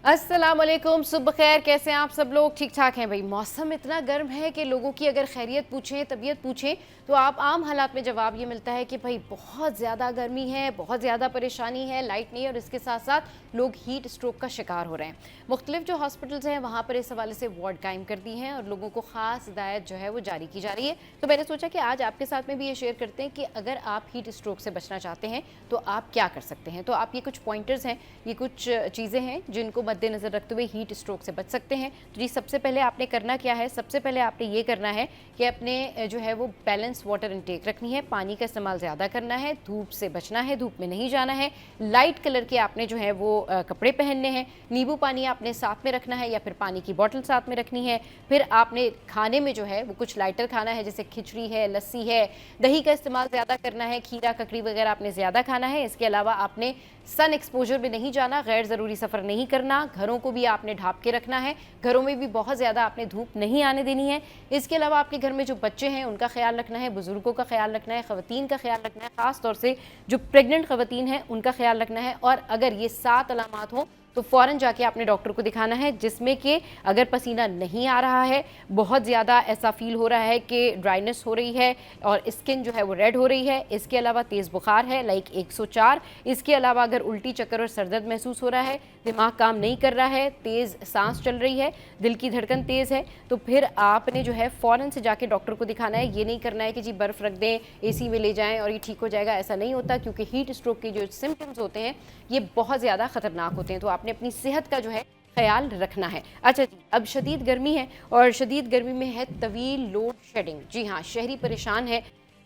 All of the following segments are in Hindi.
अस्सलाम वालेकुम, सुबह खैर। कैसे हैं आप सब लोग? ठीक ठाक हैं भाई। मौसम इतना गर्म है कि लोगों की अगर खैरियत पूछें, तबीयत पूछें, तो आप आम हालात में जवाब ये मिलता है कि भाई बहुत ज़्यादा गर्मी है, बहुत ज़्यादा परेशानी है, लाइट नहीं है और इसके साथ साथ लोग हीट स्ट्रोक का शिकार हो रहे हैं। मुख्तलिफ जो हॉस्पिटल्स हैं वहाँ पर इस हवाले से वार्ड कायम कर दी हैं और लोगों को ख़ास हिदायत जो है वो जारी की जा रही है। तो मैंने सोचा कि आज आपके साथ में भी ये शेयर करते हैं कि अगर आप हीट स्ट्रोक से बचना चाहते हैं तो आप क्या कर सकते हैं। तो आप ये कुछ पॉइंटर्स हैं, ये कुछ चीज़ें हैं जिनको मद्देनज़र रखते हुए हीट स्ट्रोक से बच सकते हैं। तो जी सबसे पहले आपने करना क्या है? सबसे पहले आपने ये करना है कि अपने जो है वो बैलेंस वाटर इनटेक रखनी है, पानी का इस्तेमाल ज़्यादा करना है, धूप से बचना है, धूप में नहीं जाना है, लाइट कलर के आपने जो है वो कपड़े पहनने हैं, नींबू पानी आपने साथ में रखना है या फिर पानी की बोतल साथ में रखनी है। फिर आपने खाने में जो है वो कुछ लाइटर खाना है, जैसे खिचड़ी है, लस्सी है, दही का इस्तेमाल ज़्यादा करना है, खीरा ककड़ी वगैरह आपने ज़्यादा खाना है। इसके अलावा आपने सन एक्सपोजर में नहीं जाना, गैर ज़रूरी सफ़र नहीं करना, घरों को भी आपने ढाँप के रखना है, घरों में भी बहुत ज़्यादा आपने धूप नहीं आने देनी है। इसके अलावा आपके घर में जो बच्चे हैं उनका ख्याल रखना है, बुजुर्गों का ख्याल रखना है, ख़वातीन का ख्याल रखना है, ख़ास तौर से जो प्रेग्नेंट ख़वातीन हैं उनका ख्याल रखना है। और अगर ये 7 अलामात हों तो फ़ौरन जाके आपने डॉक्टर को दिखाना है, जिसमें कि अगर पसीना नहीं आ रहा है, बहुत ज़्यादा ऐसा फील हो रहा है कि ड्राइनेस हो रही है और स्किन जो है वो रेड हो रही है, इसके अलावा तेज़ बुखार है लाइक 104, इसके अलावा अगर उल्टी चक्कर और सरदर्द महसूस हो रहा है, दिमाग काम नहीं कर रहा है, तेज़ सांस चल रही है, दिल की धड़कन तेज़ है, तो फिर आपने जो है फ़ौरन से जाके डॉक्टर को दिखाना है। ये नहीं करना है कि जी बर्फ़ रख दें, एसी में ले जाएं और ये ठीक हो जाएगा, ऐसा नहीं होता, क्योंकि हीट स्ट्रोक के जो सिम्टम्स होते हैं ये बहुत ज़्यादा ख़तरनाक होते हैं। तो आपने अपनी सेहत का जो है ख्याल रखना है। अच्छा जी, अब शदीद गर्मी है और शदीद गर्मी में है तवील लोड शेडिंग। जी हाँ, शहरी परेशान है।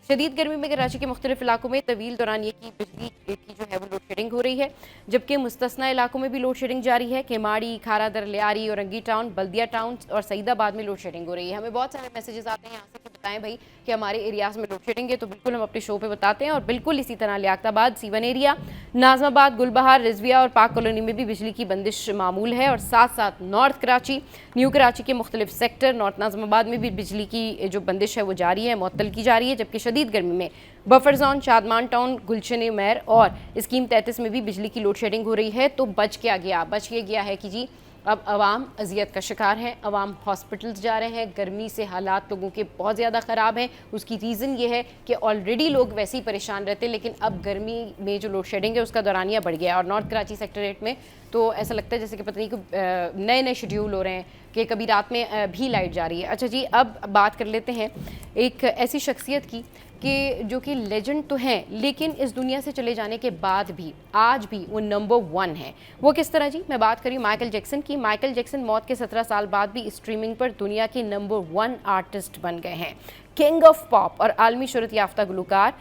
शदीद गर्मी में कराची के मुख्तलिफ इलाकों में तवील दौरान ये की बिजली की जो है वो लोड शेडिंग हो रही है, जबकि मुस्तस्ना इलाकों में भी लोड शेडिंग जारी है। केमाड़ी, खारा दर, लियारी, औरंगी टाउन, बल्दिया टाउन और सईदाबाद में लोड शेडिंग हो रही है। हमें बहुत सारे मैसेजेस आते हैं यहाँ से कि बताएं भाई कि हमारे एरियाज़ में लोड शेडिंग है, तो बिल्कुल हम अपने शो पे बताते हैं। और बिल्कुल इसी तरह लियाकताबाद, सीवन एरिया, नाजमाबाद, गुलबहार, रिजविया और पाक कॉलोनी में भी बिजली की बंदिश मामूल है। और साथ साथ नॉर्थ कराची, न्यू कराची के मुख्तलिफ सेक्टर, नॉर्थ नाजमाबाद में भी बिजली की जो बंदिश है वो जारी है, मुअत्तल की जा रही है। जबकि शदीद गर्मी में बफर जोन, शादमान टाउन, गुलशन मैर और स्कीम 33 में भी बिजली की लोड शेडिंग हो रही है। तो बच ये गया है कि जी अब आवाम अजियत का शिकार है, आवाम हॉस्पिटल्स जा रहे हैं, गर्मी से हालात लोगों के बहुत ज़्यादा ख़राब हैं। उसकी रीज़न ये है कि ऑलरेडी लोग वैसे ही परेशान रहते हैं, लेकिन अब गर्मी में जो लोड शेडिंग है उसका दौरानिया बढ़ गया है। और नॉर्थ कराची सेक्टरेट में तो ऐसा लगता है जैसे कि पता नहीं नए नए शेड्यूल हो रहे हैं कि कभी रात में भी लाइट जा रही है। अच्छा जी, अब बात कर लेते हैं एक ऐसी शख्सियत की कि जो कि लेजेंड तो हैं, लेकिन इस दुनिया से चले जाने के बाद भी आज भी वो नंबर 1 है। वो किस तरह जी? मैं बात करी माइकल जैक्सन की। माइकल जैक्सन मौत के 17 साल बाद भी स्ट्रीमिंग पर दुनिया के नंबर 1 आर्टिस्ट बन गए हैं। किंग ऑफ पॉप और आलमी शोहरत याफ्ता गुलकार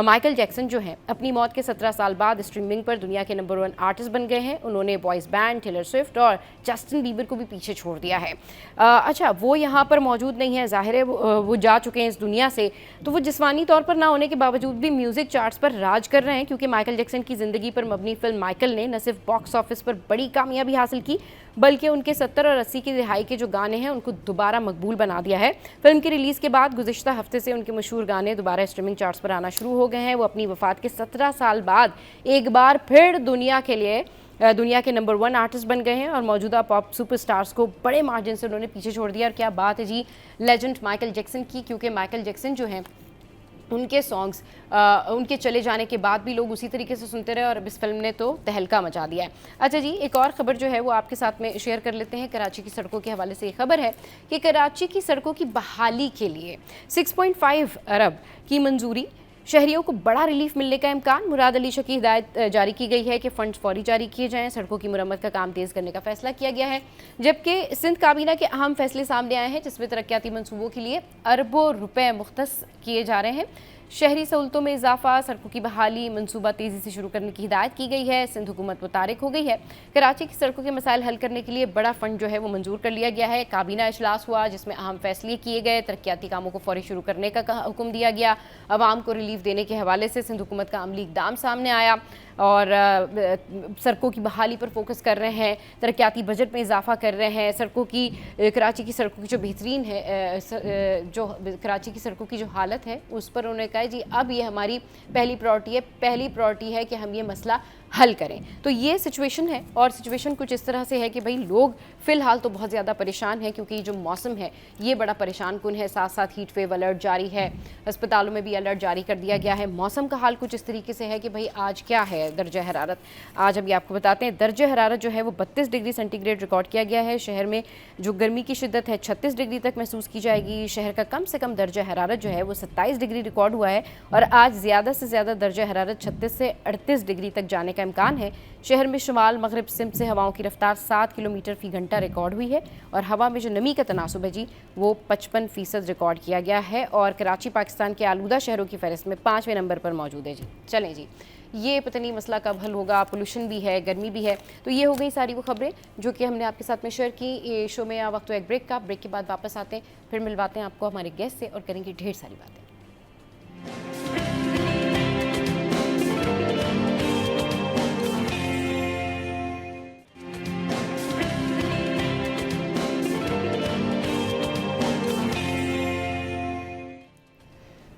माइकल जैक्सन जो हैं अपनी मौत के 17 साल बाद स्ट्रीमिंग पर दुनिया के नंबर 1 आर्टिस्ट बन गए हैं। उन्होंने बॉयज़ बैंड टेलर स्विफ्ट और जस्टिन बीबर को भी पीछे छोड़ दिया है। अच्छा, वो यहाँ पर मौजूद नहीं है, ज़ाहिर है वो जा चुके हैं इस दुनिया से। तो वो जिस्मानी तौर पर ना होने के बावजूद भी म्यूज़िक चार्ट्स पर राज कर रहे हैं, क्योंकि माइकल जैक्सन की ज़िंदगी पर मबनी फिल्म माइकल ने न सिर्फ बॉक्स ऑफिस पर बड़ी कामयाबी हासिल की, बल्कि उनके 70 और 80 की दिहाई के जो गाने हैं उनको दोबारा मकबूल बना दिया है। फिल्म की रिलीज़ के बाद गुज़िश्ता हफ्ते से उनके मशहूर गाने दोबारा स्ट्रीमिंग चार्ट्स पर आना शुरू हो गए हैं। वो अपनी वफ़ात के 17 साल बाद एक बार फिर दुनिया के नंबर 1 आर्टिस्ट बन गए हैं और मौजूदा पॉप सुपरस्टार्स को बड़े मार्जिन से उन्होंने पीछे छोड़ दिया। और क्या बात है जी लेजेंड माइकल जैक्सन की, क्योंकि माइकल जैक्सन जो हैं उनके सॉन्ग्स उनके चले जाने के बाद भी लोग उसी तरीके से सुनते रहे और अब इस फिल्म ने तो तहलका मचा दिया है। अच्छा जी, एक और ख़बर जो है वो आपके साथ में शेयर कर लेते हैं। कराची की सड़कों के हवाले से ये खबर है कि कराची की सड़कों की बहाली के लिए 6.5 अरब की मंजूरी, शहरियों को बड़ा रिलीफ मिलने का इम्कान। मुराद अली शाह की हिदायत जारी की गई है कि फ़ंड फौरी जारी किए जाएँ, सड़कों की मुरम्मत का काम तेज़ करने का फैसला किया गया है। जबकि सिंध काबीना के अहम फैसले सामने आए हैं, जिसमें तरक्याती मनसूबों के लिए अरबों रुपए मुख्तस किए जा रहे हैं। शहरी सहूलतों में इजाफा, सड़कों की बहाली, मनसूबा तेज़ी से शुरू करने की हिदायत की गई है। सिंध हुकूमत मुतारिक हो गई है। कराची की सड़कों के मसाइल हल करने के लिए बड़ा फंड जो है वो मंजूर कर लिया गया है। काबीना इजलास हुआ जिसमें अहम फैसले किए गए, तरक्याती कामों को फौरी शुरू करने का हुक्म दिया गया। आवाम को रिलीफ देने के हवाले से सिंध हुकूमत का अमली इकदाम सामने आया और सड़कों की बहाली पर फोकस कर रहे हैं, तरक्याती बजट में इजाफा कर रहे हैं। सड़कों की कराची की सड़कों की जो बेहतरीन है, जो कराची की सड़कों की जो हालत है उस पर उन्होंने कहा जी अब ये हमारी पहली प्रायोरिटी है कि हम ये मसला हल करें। तो ये सिचुएशन है और सिचुएशन कुछ इस तरह से है कि भाई लोग फिलहाल तो बहुत ज़्यादा परेशान हैं क्योंकि जो मौसम है ये बड़ा परेशान कुन है, साथ साथ हीट वेव अलर्ट जारी है, अस्पतालों में भी अलर्ट जारी कर दिया गया है। मौसम का हाल कुछ इस तरीके से है कि भाई आज क्या है दर्जा हरारत, आज अभी आपको बताते हैं दर्जा हरारत जो है वो 32 डिग्री सेंटीग्रेड रिकॉर्ड किया गया है। शहर में जो गर्मी की शिद्दत है 36 डिग्री तक महसूस की जाएगी। शहर का कम से कम दर्जा हरारत जो है वो 27 डिग्री रिकॉर्ड हुआ है और आज ज़्यादा से ज़्यादा दर्जा हरारत 36 से 38 डिग्री तक जाने का इम्कान है। शहर में शुमाल मगरिब सिमत से हवाओं की रफ्तार 7 किलोमीटर फी घंटा रिकॉर्ड हुई है और हवा में जो नमी का तनासुब है जी वो 55% रिकॉर्ड किया गया है और कराची पाकिस्तान के आलूदा शहरों की फहरिस्त में 5वें नंबर पर मौजूद है जी। चलें जी, ये पता नहीं मसला कब हल होगा, पोल्यूशन भी है, गर्मी भी है। तो ये हो गई सारी वो खबरें जो कि हमने आपके साथ में शेयर की। ये शो में आ वक्त तो एक ब्रेक का, ब्रेक के बाद वापस आते हैं, फिर मिलवाते हैं आपको हमारे गेस्ट से और करेंगे ढेर सारी बातें।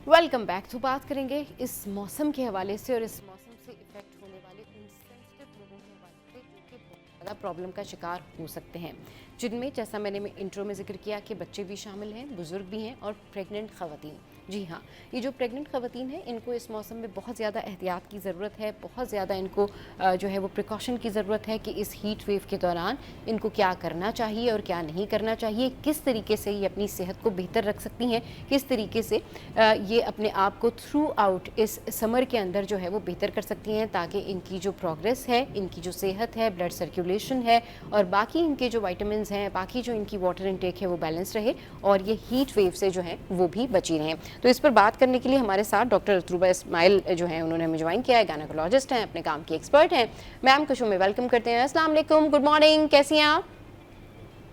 Welcome back. तो बात करेंगे इस मौसम के हवाले से और इस मौसम से इफेक्ट होने वाले उन सेंसिटिव लोगों के हवाले से जो कि बहुत ज़्यादा प्रॉब्लम का शिकार हो सकते हैं, जिनमें जैसा मैंने इंट्रो में जिक्र किया कि बच्चे भी शामिल हैं, बुजुर्ग भी हैं और प्रेग्नेंट ख़वातीन। जी हाँ, ये जो प्रेग्नेंट ख़वातीन हैं इनको इस मौसम में बहुत ज़्यादा एहतियात की ज़रूरत है, बहुत ज़्यादा इनको जो है वो प्रिकॉशन की ज़रूरत है कि इस हीट वेव के दौरान इनको क्या करना चाहिए और क्या नहीं करना चाहिए, किस तरीके से ये अपनी सेहत को बेहतर रख सकती हैं, किस तरीके से ये अपने आप को थ्रू आउट इस समर के अंदर जो है वो बेहतर कर सकती हैं ताकि इनकी जो प्रोग्रेस है, इनकी जो सेहत है, ब्लड सर्कुलेशन है और बाकी इनके जो वाइटामिन्स हैं, बाकी जो इनकी वाटर इनटेक है वो बैलेंस रहे और ये हीट वेव से जो है वो भी बची रहें। तो इस पर बात करने के लिए हमारे साथ डॉक्टर अतरूबा इस्माइल जो हैं उन्होंने हमें ज्वाइन किया है, गायनेकोलॉजिस्ट हैं, अपने काम की एक्सपर्ट हैं। मैम को शो में वेलकम करते हैं। अस्सलाम वालेकुम, गुड मॉर्निंग, कैसी हैं आप?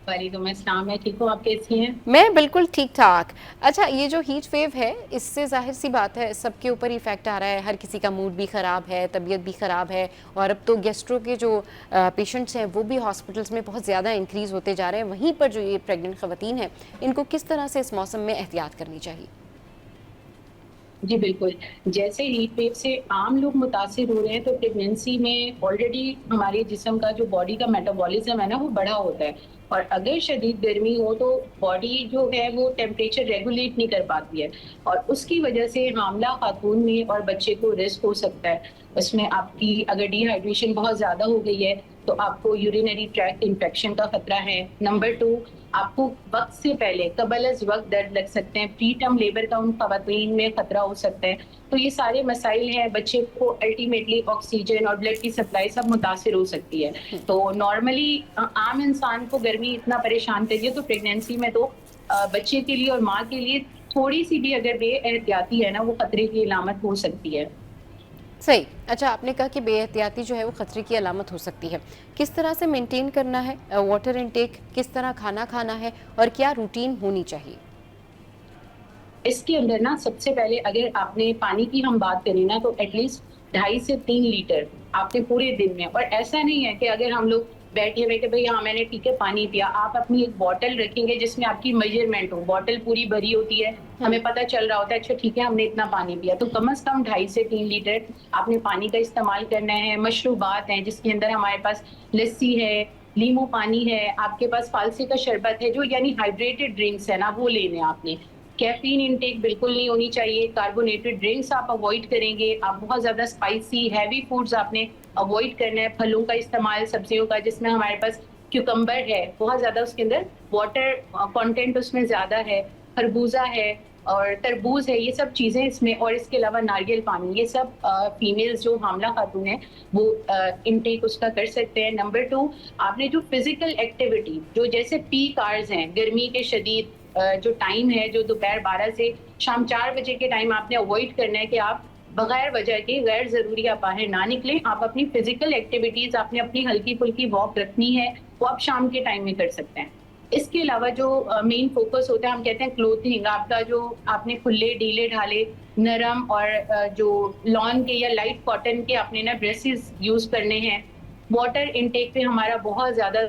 वालेकुम अस्सलाम, मैं ठीक हूँ, आप कैसी हैं? मैं बिल्कुल ठीक ठाक। अच्छा, ये जो हीट वेव है इससे ज़ाहिर सी बात है सबके ऊपर इफेक्ट आ रहा है, हर किसी का मूड भी ख़राब है, तबीयत भी ख़राब है और अब तो गैस्ट्रो के जो पेशेंट्स हैं वो भी हॉस्पिटल्स में बहुत ज़्यादा इंक्रीज़ होते जा रहे हैं। वहीं पर जो ये प्रेग्नेंट ख़वातीन हैं इनको किस तरह से इस मौसम में एहतियात करनी चाहिए? जी बिल्कुल। जैसे हीट वेव से आम लोग मुतासिर हो रहे हैं, तो प्रेगनेंसी में ऑलरेडी हमारे जिस्म का जो बॉडी का मेटाबॉलिज्म है ना, वो बढ़ा होता है और अगर शदीद गर्मी हो तो बॉडी जो है वो टेम्परेचर रेगुलेट नहीं कर पाती है और उसकी वजह से हामला खातून में और बच्चे को रिस्क हो सकता है। उसमें आपकी अगर डिहाइड्रेशन बहुत ज़्यादा हो गई है तो आपको यूरिनरी ट्रैक्ट इन्फेक्शन का खतरा है। नंबर 2, आपको वक्त से पहले कबल वक्त दर्द लग सकते हैं, प्री टर्म लेबर का उन खवातीन में खतरा हो सकता है। तो ये सारे मसाइल हैं, बच्चे को अल्टीमेटली ऑक्सीजन और ब्लड की सप्लाई सब मुतासिर हो सकती है। तो नॉर्मली आम इंसान को गर्मी इतना परेशान करिए है तो प्रेगनेंसी में तो बच्चे के लिए और माँ के लिए थोड़ी सी भी अगर बेएहतियाती है ना, वो खतरे की अलामत हो सकती है। सही। अच्छा, आपने कहा कि बेएहतियाती जो है वो खतरे की अलामत हो सकती है। किस तरह से मेंटेन करना है वाटर इनटेक, किस तरह खाना खाना है और क्या रूटीन होनी चाहिए? इसके अंदर ना सबसे पहले अगर आपने पानी की हम बात करें ना, तो एटलीस्ट 2.5 से 3 लीटर आपने पूरे दिन में, और ऐसा नहीं है कि अगर हम लोग बैठे हुए कि भाई हाँ मैंने ठीक है पानी पिया, आप अपनी एक बॉटल रखेंगे जिसमें आपकी मेजरमेंट हो, बॉटल पूरी भरी होती है, हमें पता चल रहा होता है अच्छा ठीक है हमने इतना पानी पिया, तो कम से कम 2.5 से 3 लीटर आपने पानी का इस्तेमाल करना है। मशरूबात हैं जिसके अंदर हमारे पास लस्सी है, नींबू पानी है, आपके पास फालसे का शरबत है, जो यानी हाइड्रेटेड ड्रिंक्स है ना, वो लेने आपने। कैफीन इनटेक बिल्कुल नहीं होनी चाहिए, कार्बोनेटेड ड्रिंक्स आप अवॉइड करेंगे, आप बहुत ज़्यादा स्पाइसी हैवी फूड्स आपने अवॉइड करना है, फलों का इस्तेमाल, सब्जियों का, जिसमें हमारे पास क्यूकम्बर है, बहुत ज़्यादा उसके अंदर वाटर कंटेंट उसमें ज़्यादा है, खरबूजा है और तरबूज है, ये सब चीज़ें इसमें, और इसके अलावा नारियल पानी, ये सब फीमेल्स जो हामला खातून है वो इनटेक उसका कर सकते हैं। नंबर 2, आपने जो फिजिकल एक्टिविटी जो जैसे पीक आवर्स हैं, गर्मी के शदीद जो टाइम है, जो दोपहर 12 से शाम 4 बजे के टाइम आपने अवॉइड करना है कि आप बगैर वजह के गैर ज़रूरी आप बाहर ना निकलें। आप अपनी फिजिकल एक्टिविटीज़ आपने अपनी हल्की-फुल्की वॉक रखनी है, वो आप शाम के टाइम में कर सकते हैं। इसके अलावा जो मेन फोकस होता है, हम कहते हैं क्लोथिंग, आपका जो आपने खुले ढीले ढाले नरम और जो लॉन के या लाइट कॉटन के आपने ना ड्रेसेस यूज़ करने हैं। वाटर इनटेक पे हमारा बहुत ज़्यादा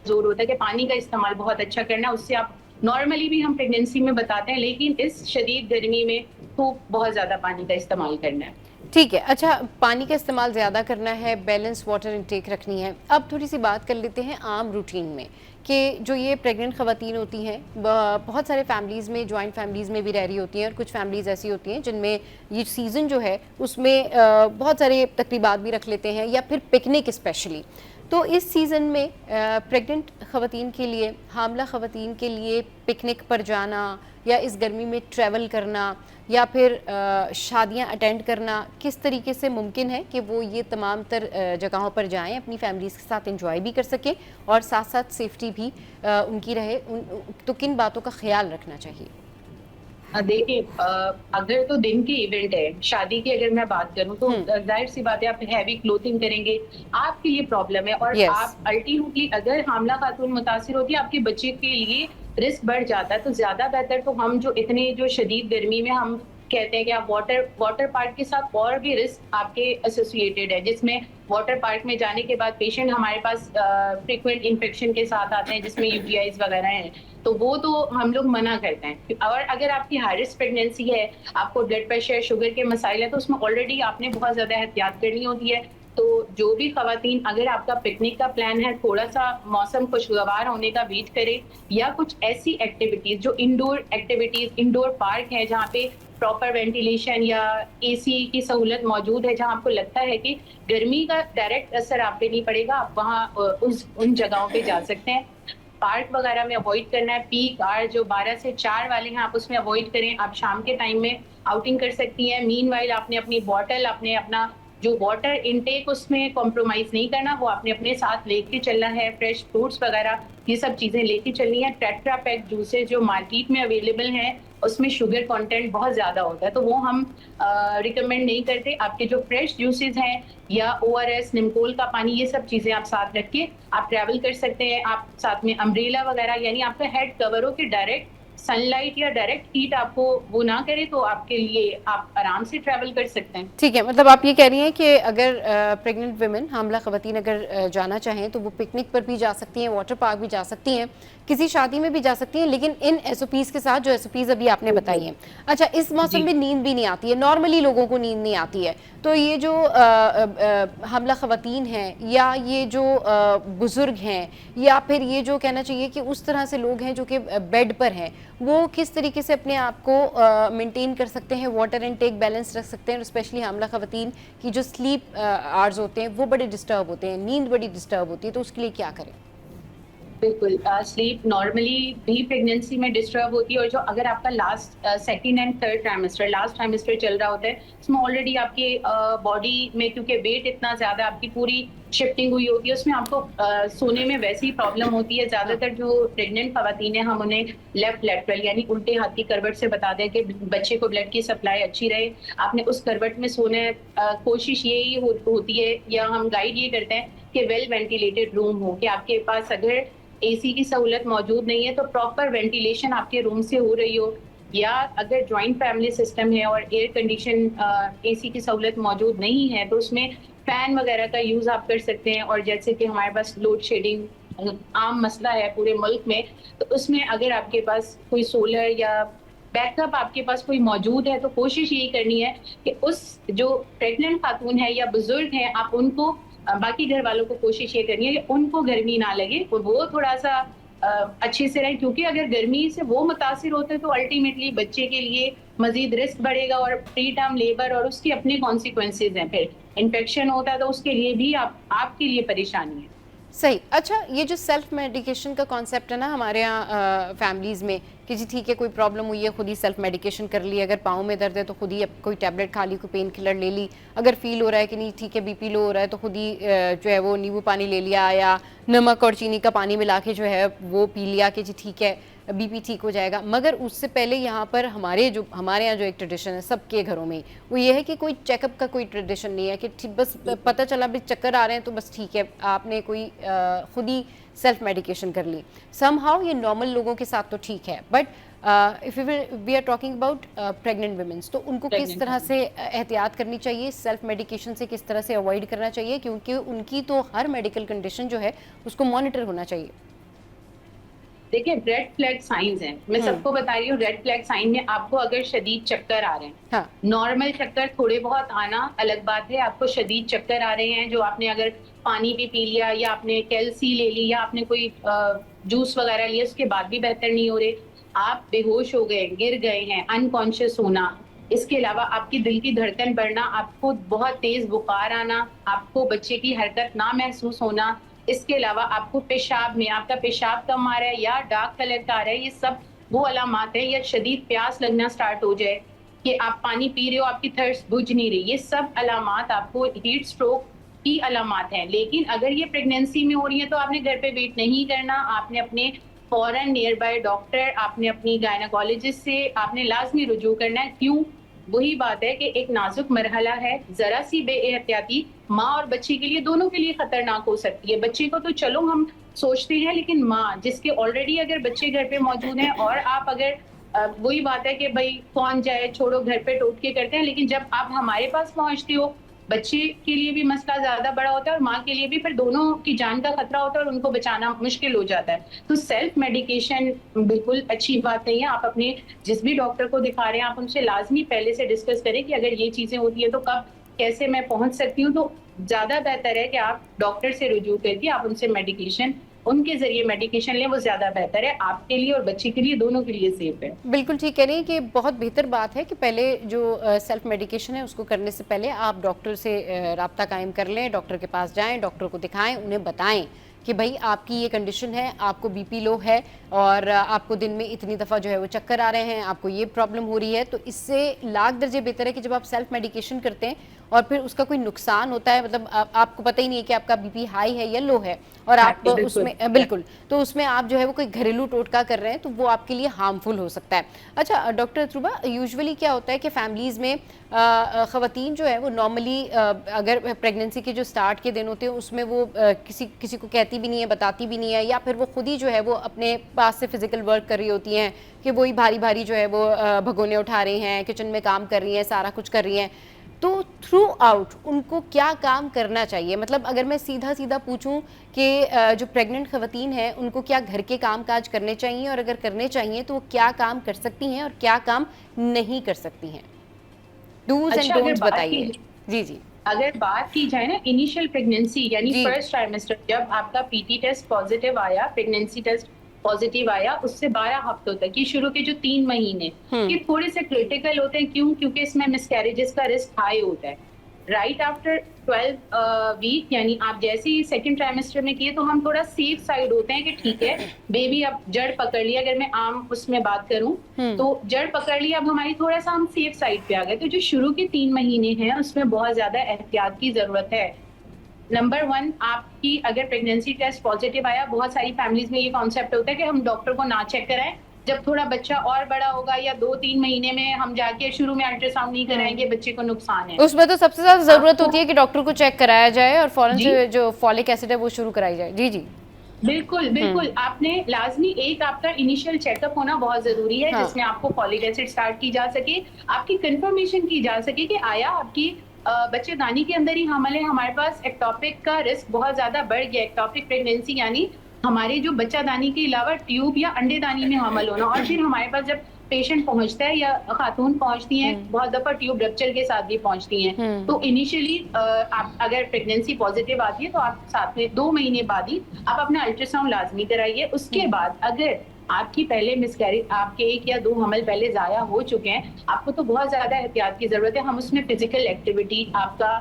ज़ोर होता है कि पानी का इस्तेमाल बहुत अच्छा करना है, उससे आप नॉर्मली भी हम प्रेगनेंसी में बताते हैं, लेकिन इस शदीद गर्मी में तो बहुत ज़्यादा पानी का इस्तेमाल करना है। ठीक है। अच्छा, पानी का इस्तेमाल ज़्यादा करना है, बैलेंस वाटर इनटेक रखनी है। अब थोड़ी सी बात कर लेते हैं आम रूटीन में कि जो ये प्रेग्नेंट ख़वातीन होती हैं, बहुत सारे फैमिलीज़ में, जॉइंट फैमिलीज़ में भी रह रही होती हैं, और कुछ फैमिलीज़ ऐसी होती हैं जिनमें ये सीज़न जो है उसमें बहुत सारे तकरीबात भी रख लेते हैं, या फिर पिकनिक स्पेशली। तो इस सीज़न में प्रेग्नेंट ख़वातीन के लिए, हामला ख़वातीन के लिए पिकनिक पर जाना, या इस गर्मी में ट्रैवल करना, या फिर शादियां अटेंड करना, किस तरीके से मुमकिन है कि वो ये तमाम तर जगहों पर जाएं, अपनी फैमिलीज़ के साथ एंजॉय भी कर सकें और साथ साथ सेफ्टी भी उनकी रहे, तो किन बातों का ख्याल रखना चाहिए? देखिए, अगर तो दिन की इवेंट है, शादी की अगर मैं बात करूँ तो हम्म। ज़ाहिर सी बात है, आप हैवी क्लोथिंग करेंगे, आपके लिए प्रॉब्लम है। और यस। आप अल्टीमेटली अगर हामला खातून मुतासिर होती है, आपके बच्चे के लिए रिस्क बढ़ जाता है। तो ज़्यादा बेहतर तो हम जो इतने जो शदीद गर्मी में हम कहते हैं कि आप वाटर वाटर पार्क के साथ और भी रिस्क आपके एसोसिएटेड है, जिसमें वाटर पार्क में जाने के बाद पेशेंट हमारे पास फ्रीक्वेंट इन्फेक्शन के साथ आते हैं, जिसमें यूटीआईज वगैरह हैं। तो वो तो हम लोग मना करते हैं। और अगर आपकी हाई रिस्क प्रेगनेंसी है, आपको ब्लड प्रेशर, शुगर के मसाइल है, तो उसमें ऑलरेडी आपने बहुत ज़्यादा एहतियात करनी होती है। तो जो भी ख़वातीन, अगर आपका पिकनिक का प्लान है, थोड़ा-सा मौसम खुशगवार होने का वेट करें, या कुछ ऐसी एक्टिविटीज़ जो इंडोर एक्टिविटीज़, इंडोर पार्क है जहाँ पे प्रॉपर वेंटिलेशन या एसी की सहूलत मौजूद है, जहाँ आपको लगता है कि गर्मी का डायरेक्ट असर आप पे नहीं पड़ेगा, आप वहाँ उन जगहों पे जा सकते हैं। पार्क वगैरह में अवॉइड करना है। पीक आवर जो 12 से 4 वाले हैं, आप उसमें अवॉइड करें। आप शाम के टाइम में आउटिंग कर सकती हैं। मीनवाइल आपने अपनी बॉटल, आपने अपना जो वाटर इनटेक, उसमें कॉम्प्रोमाइज़ नहीं करना, वो आपने अपने साथ लेके चलना है। फ्रेश फ्रूट्स वगैरह ये सब चीज़ें लेके चलनी है। टेट्रा पैक जूसेस जो मार्केट में अवेलेबल हैं, उसमें शुगर कंटेंट बहुत ज़्यादा होता है, तो वो हम रिकमेंड नहीं करते। आपके जो फ्रेश जूसेस हैं या ओआरएस, निमकोल का पानी, ये सब चीज़ें आप साथ रख के आप ट्रैवल कर सकते हैं। आप साथ में अम्ब्रेला वगैरह, यानी आपका हेड कवर हो कि डायरेक्ट सनलाइट या डायरेक्ट हीट आपको वो ना करे, तो आपके लिए आप आराम से ट्रैवल कर सकते हैं। ठीक है, मतलब आप ये कह रही हैं कि अगर प्रेग्नेंट वुमेन, हामला ख़वातीन अगर जाना चाहें तो वो पिकनिक पर भी जा सकती हैं, वाटर पार्क भी जा सकती हैं, किसी शादी में भी जा सकती हैं, लेकिन इन एसओपीज़ के साथ जो एसओपीज़ अभी आपने बताई हैं। अच्छा, इस मौसम जी। में नींद भी नहीं आती है, नॉर्मली लोगों को नींद नहीं आती है, तो ये जो हामला ख़वातीन हैं, या ये जो बुज़ुर्ग हैं, या फिर ये जो कहना चाहिए कि उस तरह से लोग हैं जो कि बेड पर हैं, वो किस तरीके से अपने आप को मेंटेन कर सकते हैं, वाटर इनटेक बैलेंस रख सकते हैं, और स्पेशली हामला ख़वातीन की जो स्लीप आवर्स होते हैं वो बड़े डिस्टर्ब होते हैं, नींद बड़ी डिस्टर्ब होती है, तो उसके लिए क्या करें? बिल्कुल, स्लीप नॉर्मली भी प्रेगनेंसी में डिस्टर्ब होती है। और जो अगर आपका last second and third trimester, last trimester चल रहा होता है, इसमें ऑलरेडी आपके बॉडी में, क्योंकि वेट इतना ज़्यादा, आपकी पूरी शिफ्टिंग हुई होती है, उसमें आपको सोने में वैसी ही प्रॉब्लम होती है। हाँ। ज़्यादातर जो प्रेग्नेंट खवातीन हैं, हम उन्हें लेफ्ट लेटरल यानी उल्टे हाथ की करवट से बता दें कि बच्चे को ब्लड की सप्लाई अच्छी रहे, आपने उस करवट में सोने। कोशिश यही होती है, या हम गाइड ये करते हैं कि वेल वेंटिलेटेड रूम हो, कि आपके पास अगर एसी की सहूलत मौजूद नहीं है, तो प्रॉपर वेंटिलेशन आपके रूम से हो रही हो, या अगर जॉइंट फैमिली सिस्टम है और एयर कंडीशन एसी की सहूलत मौजूद नहीं है, तो उसमें फैन वगैरह का यूज आप कर सकते हैं। और जैसे कि हमारे पास लोड शेडिंग आम मसला है पूरे मुल्क में, तो उसमें अगर आपके पास कोई सोलर या बैकअप आपके पास कोई मौजूद है, तो कोशिश यही करनी है कि उस जो प्रेग्नेंट खातून है या बुजुर्ग हैं, आप उनको बाकी घर वालों को कोशिश ये करनी है कि उनको गर्मी ना लगे और वो थोड़ा-सा अच्छे से रहें, क्योंकि अगर गर्मी से वो मुतासिर होते हैं, तो अल्टीमेटली बच्चे के लिए मज़ीद रिस्क बढ़ेगा और प्री टर्म लेबर और उसके अपने कॉन्सिक्वेंसेज़ हैं। फिर इन्फेक्शन होता है, तो उसके लिए भी आपके लिए परेशानी है। सही। अच्छा, ये जो सेल्फ मेडिकेशन का कॉन्सेप्ट है ना हमारे यहाँ फैमिलीज़ में, कि जी ठीक है, कोई प्रॉब्लम हुई है, खुद ही सेल्फ मेडिकेशन कर ली, अगर पाँव में दर्द है तो खुद ही कोई टैबलेट खा ली, कोई पेन किलर ले ली, अगर फील हो रहा है कि नहीं ठीक है, बीपी लो हो रहा है, तो खुद ही जो है वो नींबू पानी ले लिया, या नमक और चीनी का पानी मिला के जो है वो पी लिया कि जी ठीक है, बीपी ठीक हो जाएगा। मगर उससे पहले यहाँ पर हमारे यहाँ जो एक ट्रेडिशन है सबके घरों में, वो ये है कि कोई चेकअप का कोई ट्रेडिशन नहीं है, कि बस पता चला भी चक्कर आ रहे हैं तो बस ठीक है, आपने कोई खुद ही सेल्फ मेडिकेशन कर ली। समहाउ ये नॉर्मल लोगों के साथ तो ठीक है, but if we are talking about pregnant womens, तो उनको किस तरह से एहतियात करनी चाहिए, सेल्फ मेडिकेशन से किस तरह से अवॉइड करना चाहिए, क्योंकि उनकी तो हर मेडिकल कंडीशन जो है उसको मॉनिटर होना चाहिए। देखिए रेड फ्लैग साइंस हैं, मैं सबको बता रही हूँ। रेड फ्लैग साइन में आपको अगर शदीद चक्कर आ रहे हैं, हाँ, नॉर्मल चक्कर थोड़े बहुत आना अलग बात है, आपको शदीद चक्कर आ रहे हैं जो आपने अगर पानी भी पी लिया या आपने कैल्सी ले ली या आपने कोई जूस वगैरह लिया उसके बाद भी बेहतर नहीं हो रहे, आप बेहोश हो गए, गिर गए हैं, अनकॉन्शियस होना, इसके अलावा आपकी दिल की धड़कन बढ़ना, आपको बहुत तेज बुखार आना, आपको बच्चे की हरकत ना महसूस होना, इसके अलावा आपको पेशाब में आपका पेशाब कम आ रहा है या डार्क कलर का आ रहा है, ये सब वो अलामात है, या शदीद प्यास लगना स्टार्ट हो जाए कि आप पानी पी रहे हो आपकी थर्स्ट बुझ नहीं रही, ये सब अलामात आपको हीट स्ट्रोक की अलामात हैं। लेकिन अगर ये प्रेगनेंसी में हो रही है तो आपने घर पे वेट नहीं करना, आपने अपने फौरन नियर बाय डॉक्टर, आपने अपनी गायनेकोलॉजिस्ट से आपने लाजमी रुजू करना है। क्यों? वही बात है कि एक नाजुक मरहला है, जरा सी बेएहतियाती माँ और बच्चे के लिए, दोनों के लिए खतरनाक हो सकती है। बच्चे को तो चलो हम सोचते हैं, लेकिन माँ जिसके ऑलरेडी अगर बच्चे घर पे मौजूद हैं और आप अगर वही बात है कि भाई कौन जाए, छोड़ो, घर पे टोटके करते हैं, लेकिन जब आप हमारे पास पहुंचते हो, बच्चे के लिए भी मसला ज्यादा बड़ा होता है और माँ के लिए भी, फिर दोनों की जान का खतरा होता है और उनको बचाना मुश्किल हो जाता है। तो सेल्फ मेडिकेशन बिल्कुल अच्छी बात नहीं है। आप अपने जिस भी डॉक्टर को दिखा रहे हैं, आप उनसे लाजमी पहले से डिस्कस करें कि अगर ये चीजें होती है तो कब कैसे मैं पहुंच सकती हूँ। तो ज्यादा बेहतर है कि आप डॉक्टर से रुजू करके आप उनसे मेडिकेशन, उनके जरिए मेडिकेशन लें, वो ज्यादा बेहतर है आपके लिए और बच्चे के लिए, दोनों के लिए सेफ है। बिल्कुल ठीक कह रही हैं कि बहुत बेहतर बात है कि पहले जो सेल्फ मेडिकेशन है उसको करने से पहले आप डॉक्टर से राब्ता कायम कर लें, डॉक्टर के पास जाएं, डॉक्टर को दिखाएं, उन्हें बताएं कि भाई आपकी ये कंडीशन है, आपको बीपी लो है और आपको दिन में इतनी दफ़ा जो है वो चक्कर आ रहे हैं, आपको ये प्रॉब्लम हो रही है। तो इससे लाख दर्जे बेहतर है कि जब आप सेल्फ मेडिकेशन करते हैं और फिर उसका कोई नुकसान होता है, मतलब आपको पता ही नहीं है कि आपका बीपी हाई है या लो है और आप उसमें बिल्कुल, तो उसमें आप जो है वो कोई घरेलू टोटका कर रहे हैं तो वो आपके लिए हार्मफुल हो सकता है। अच्छा डॉक्टर अथरुबा, यूजुअली क्या होता है कि फैमिलीज़ में ख़वातीन जो है वो नॉर्मली अगर प्रेगनेंसी के जो स्टार्ट के दिन होते हैं उसमें वो किसी को कहती भी नहीं है, बताती भी नहीं है, या फिर वो खुद ही जो है वो अपने पास से फिजिकल वर्क कर रही होती हैं कि वही भारी भारी जो है वो भगोने उठा रही हैं, किचन में काम कर रही हैं, सारा कुछ कर रही हैं। तो थ्रू आउट उनको क्या काम करना चाहिए? मतलब अगर मैं सीधा सीधा पूछूं कि जो प्रेग्नेंट ख़वातीन हैं उनको क्या घर के काम काज करने चाहिए, और अगर करने चाहिए तो वो क्या काम कर सकती हैं और क्या काम नहीं कर सकती हैं? डूज एंड डोंट्स बताइए। जी जी। अगर बात की जाए ना इनिशियल प्रेगनेंसी यानी फर्स्ट ट्राइमेस्टर, जब आपका पीटी टेस्ट पॉजिटिव आया, प्रेगनेंसी टेस्ट पॉजिटिव आया, उससे 12 हफ्तों तक, ये शुरू के जो 3 महीने ये थोड़े से क्रिटिकल होते हैं। क्यों? क्योंकि इसमें मिसकैरेजेस का रिस्क हाई होता है। राइट आफ्टर 12 वीक, यानी आप जैसे ही सेकंड ट्राइमेस्टर में किए तो हम थोड़ा सेफ साइड होते हैं कि ठीक है बेबी अब जड़ पकड़ लिया। अगर मैं आम उसमें बात करूं तो जड़ पकड़ लिया, अब हमारी थोड़ा सा हम सेफ साइड पे आ गए। तो जो शुरू के 3 महीने हैं उसमें बहुत ज्यादा एहतियात की जरूरत है। नंबर 1, आपकी अगर प्रेगनेंसी टेस्ट पॉजिटिव आया, बहुत सारी फैमिलीज में ये कॉन्सेप्ट होता है कि हम डॉक्टर को ना चेक कराएं, जब थोड़ा बच्चा और बड़ा होगा या 2-3 महीने में हम जाके, शुरू में अल्ट्रासाउंड नहीं कराएंगे, बच्चे को नुकसान है। उसमें तो सबसे ज्यादा जरूरत होती है कि डॉक्टर को चेक कराया जाए और फौरन से जो फॉलिक एसिड है वो शुरू कराई जाए। जी जी बिल्कुल बिल्कुल, आपने लाजमी एक आपका इनिशियल चेकअप होना बहुत जरूरी है, जिसमें आपको फॉलिक एसिड स्टार्ट की जा सके, आपकी कंफर्मेशन की जा सके कि आया आपकी बच्चेदानी के अंदर ही हमल है। हमारे पास एक्टोपिक का रिस्क बहुत ज्यादा बढ़ गया। एक्टोपिक प्रेगनेंसी यानी हमारे जो बच्चादानी के अलावा ट्यूब या अंडेदानी में हमल होना, और फिर हमारे पास जब पेशेंट पहुंचता है या खातून पहुंचती हैं, बहुत दफा ट्यूब रप्चर के साथ भी पहुंचती हैं। तो इनिशियली आप अगर प्रेगनेंसी पॉजिटिव आती है तो आप साथ में 2 महीने बाद ही आप अपना अल्ट्रासाउंड लाजमी कराइए। उसके बाद अगर आपकी पहले मिसकैरेज, आपके 1 या 2 हमल पहले जाया हो चुके हैं, आपको तो बहुत ज्यादा एहतियात की जरूरत है। हम उसमें फिजिकल एक्टिविटी, आपका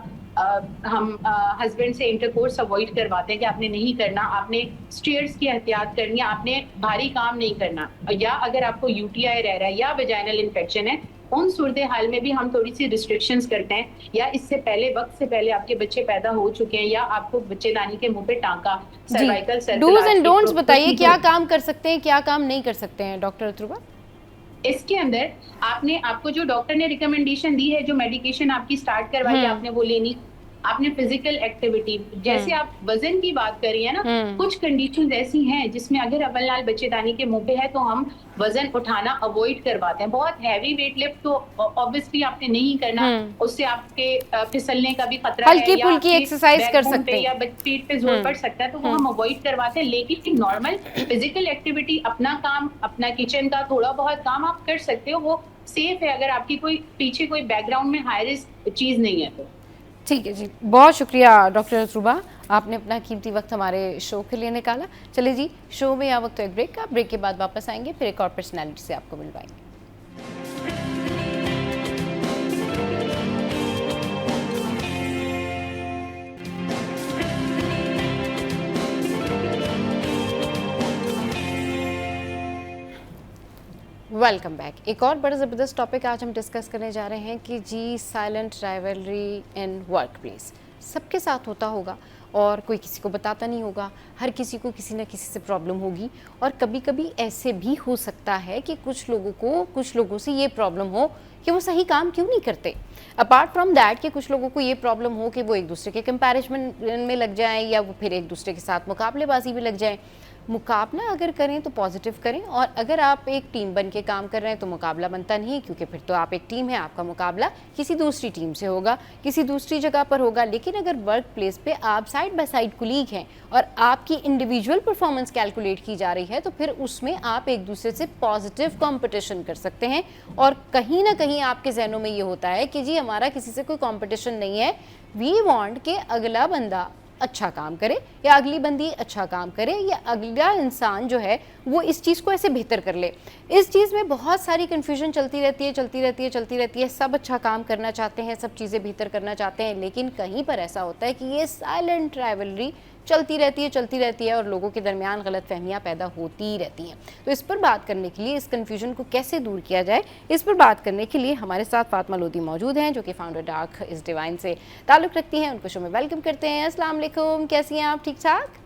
हम हस्बैंड से इंटरकोर्स अवॉइड करवाते हैं कि आपने नहीं करना, आपने स्टेयर्स की एहतियात करनी है, आपने भारी काम नहीं करना। या अगर आपको यूटीआई रह रहा है या वेजाइनल इन्फेक्शन है, उन सूरत हाल में भी हम थोड़ी सी रिस्ट्रिक्शंस करते हैं। या इससे पहले, वक्त से पहले आपके बच्चे पैदा हो चुके हैं, या आपको बच्चेदानी के मुंह पे टांका, cervical circle. Dos and don'ts बताइए, क्या काम कर सकते हैं, क्या काम नहीं कर सकते हैं डॉक्टर अथरुबा? इसके अंदर आपको जो डॉक्टर ने रिकमेंडेशन दी है, जो मेडिकेशन आपकी स्टार्ट करवाई है, आपने वो लेनी। आपने फिजिकल एक्टिविटी, जैसे आप वजन की बात करी है ना, कुछ कंडीशंस ऐसी हैं जिसमें अगर अव्वल लाल बच्चेदानी के मुंह पे है तो हम वजन उठाना अवॉइड करवाते हैं। बहुत हैवी वेट लिफ्ट तो ऑब्वियसली आपने नहीं करना, उससे आपके फिसलने का भी खतरा है हल्की या फुल्की आपके एक्सरसाइज कर बैकबोन सकते पे हैं। या पीठ पे जोर पड़ सकता है, तो वो हम अवॉइड करवाते हैं। लेकिन नॉर्मल फिजिकल एक्टिविटी, अपना काम, अपना किचन का थोड़ा बहुत काम आप कर सकते हो, वो सेफ है अगर आपकी कोई पीछे कोई बैकग्राउंड में हाई रिस्क चीज नहीं है तो। ठीक है जी, बहुत शुक्रिया डॉक्टर असरूबा, आपने अपना कीमती वक्त हमारे शो के लिए निकाला। चलिए जी, शो में यहाँ वक्त तो एक ब्रेक का, ब्रेक के बाद वापस आएंगे, फिर एक और पर्सनैलिटी से आपको मिलवाएंगे। Welcome back. एक और बड़ा ज़बरदस्त टॉपिक आज हम डिस्कस करने जा रहे हैं कि जी silent rivalry in workplace सबके साथ होता होगा और कोई किसी को बताता नहीं होगा। हर किसी को किसी न किसी से प्रॉब्लम होगी और कभी कभी ऐसे भी हो सकता है कि कुछ लोगों से ये प्रॉब्लम हो कि वो सही काम क्यों नहीं करते। अपार्ट फ्रॉम दैट कि कुछ लोगों को ये प्रॉब्लम हो कि वो एक दूसरे के कंपैरिजन में लग जाएं या वो फिर एक दूसरे के साथ मुकाबलेबाजी में लग जाएं। मुकाबला अगर करें तो पॉजिटिव करें, और अगर आप एक टीम बन के काम कर रहे हैं तो मुकाबला बनता नहीं है, क्योंकि फिर तो आप एक टीम है, आपका मुकाबला किसी दूसरी टीम से होगा, किसी दूसरी जगह पर होगा। लेकिन अगर वर्क प्लेस पे आप साइड बाय साइड कुलीग हैं और आपकी इंडिविजुअल परफॉर्मेंस कैलकुलेट की जा रही है, तो फिर उसमें आप एक दूसरे से पॉजिटिव कंपटीशन कर सकते हैं। और कहीं ना कहीं आपके जहनों में ये होता है कि जी हमारा किसी से कोई कंपटीशन नहीं है, वी वांट कि अगला बंदा अच्छा काम करे या अगली बंदी अच्छा काम करे या अगला इंसान जो है वो इस चीज़ को ऐसे बेहतर कर ले। इस चीज़ में बहुत सारी कन्फ्यूजन चलती रहती है। सब अच्छा काम करना चाहते हैं, सब चीज़ें बेहतर करना चाहते हैं, लेकिन कहीं पर ऐसा होता है कि ये साइलेंट राइवलरी चलती रहती है और लोगों के दरमियान गलतफहमियां पैदा होती रहती हैं। तो इस पर बात करने के लिए, इस कन्फ्यूजन को कैसे दूर किया जाए, इस पर बात करने के लिए हमारे साथ फातिमा लोधी मौजूद हैं, जो कि फाउंडर डार्क इज़ डिवाइन से ताल्लुक़ रखती हैं। उनको शो में वेलकम करते हैं। अस्सलाम वालेकुम, कैसी हैं आप? ठीक ठाक?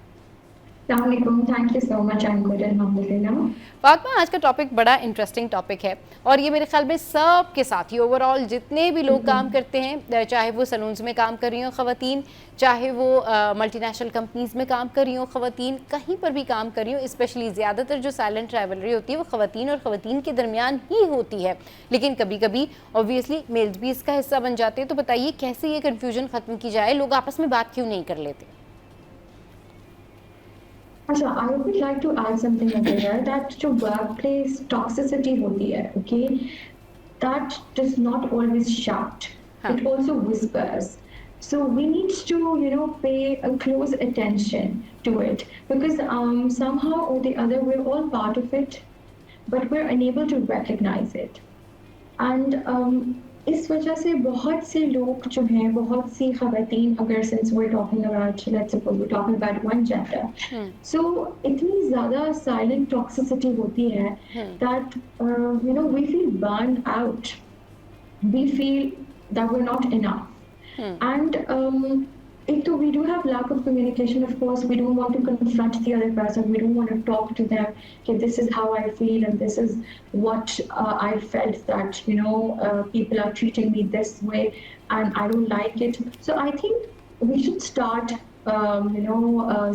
Thank you so much. I am good अल्हम्दुलिल्लाह। फातिमा, आज का टॉपिक बड़ा इंटरेस्टिंग टॉपिक है और ये मेरे ख्याल में सबके साथ ही ओवरऑल जितने भी लोग काम करते हैं, चाहे वो सलून्स में काम कर रही हों ख़वातीन, चाहे वो मल्टीनेशनल कंपनीज़ में काम कर रही हों ख़वातीन, कहीं पर भी काम कर रही हों, स्पेशली ज़्यादातर जो साइलेंट राइवलरी होती है वो ख़वातीन और ख़वातीन के दरमियान ही होती है, लेकिन कभी कभी ऑब्वियसली मेल्स भी इसका हिस्सा बन जाते हैं। तो बताइए कैसे ये कन्फ्यूजन ख़त्म की जाए, लोग आपस में बात क्यों नहीं कर लेते? अच्छा, I would like to add something over here that जो workplace toxicity होती है, okay, that does not always shout. It also whispers. So we need to, pay a close attention to it because somehow or the other we're all part of it, but we're unable to recognize it. And इस वजह से बहुत से लोग जो हैं, बहुत सी ख़वातीन, अगर since we're talking about, let's suppose we're talking about one gender, so इतनी ज़्यादा silent toxicity होती है that we feel burned out, we feel that we're not enough, and एक तो we do have lack of communication. Of course, we don't want to confront the other person. We don't want to talk to them. Okay, this is how I feel, and this is what I felt that people are treating me this way, and I don't like it. So I think we should start,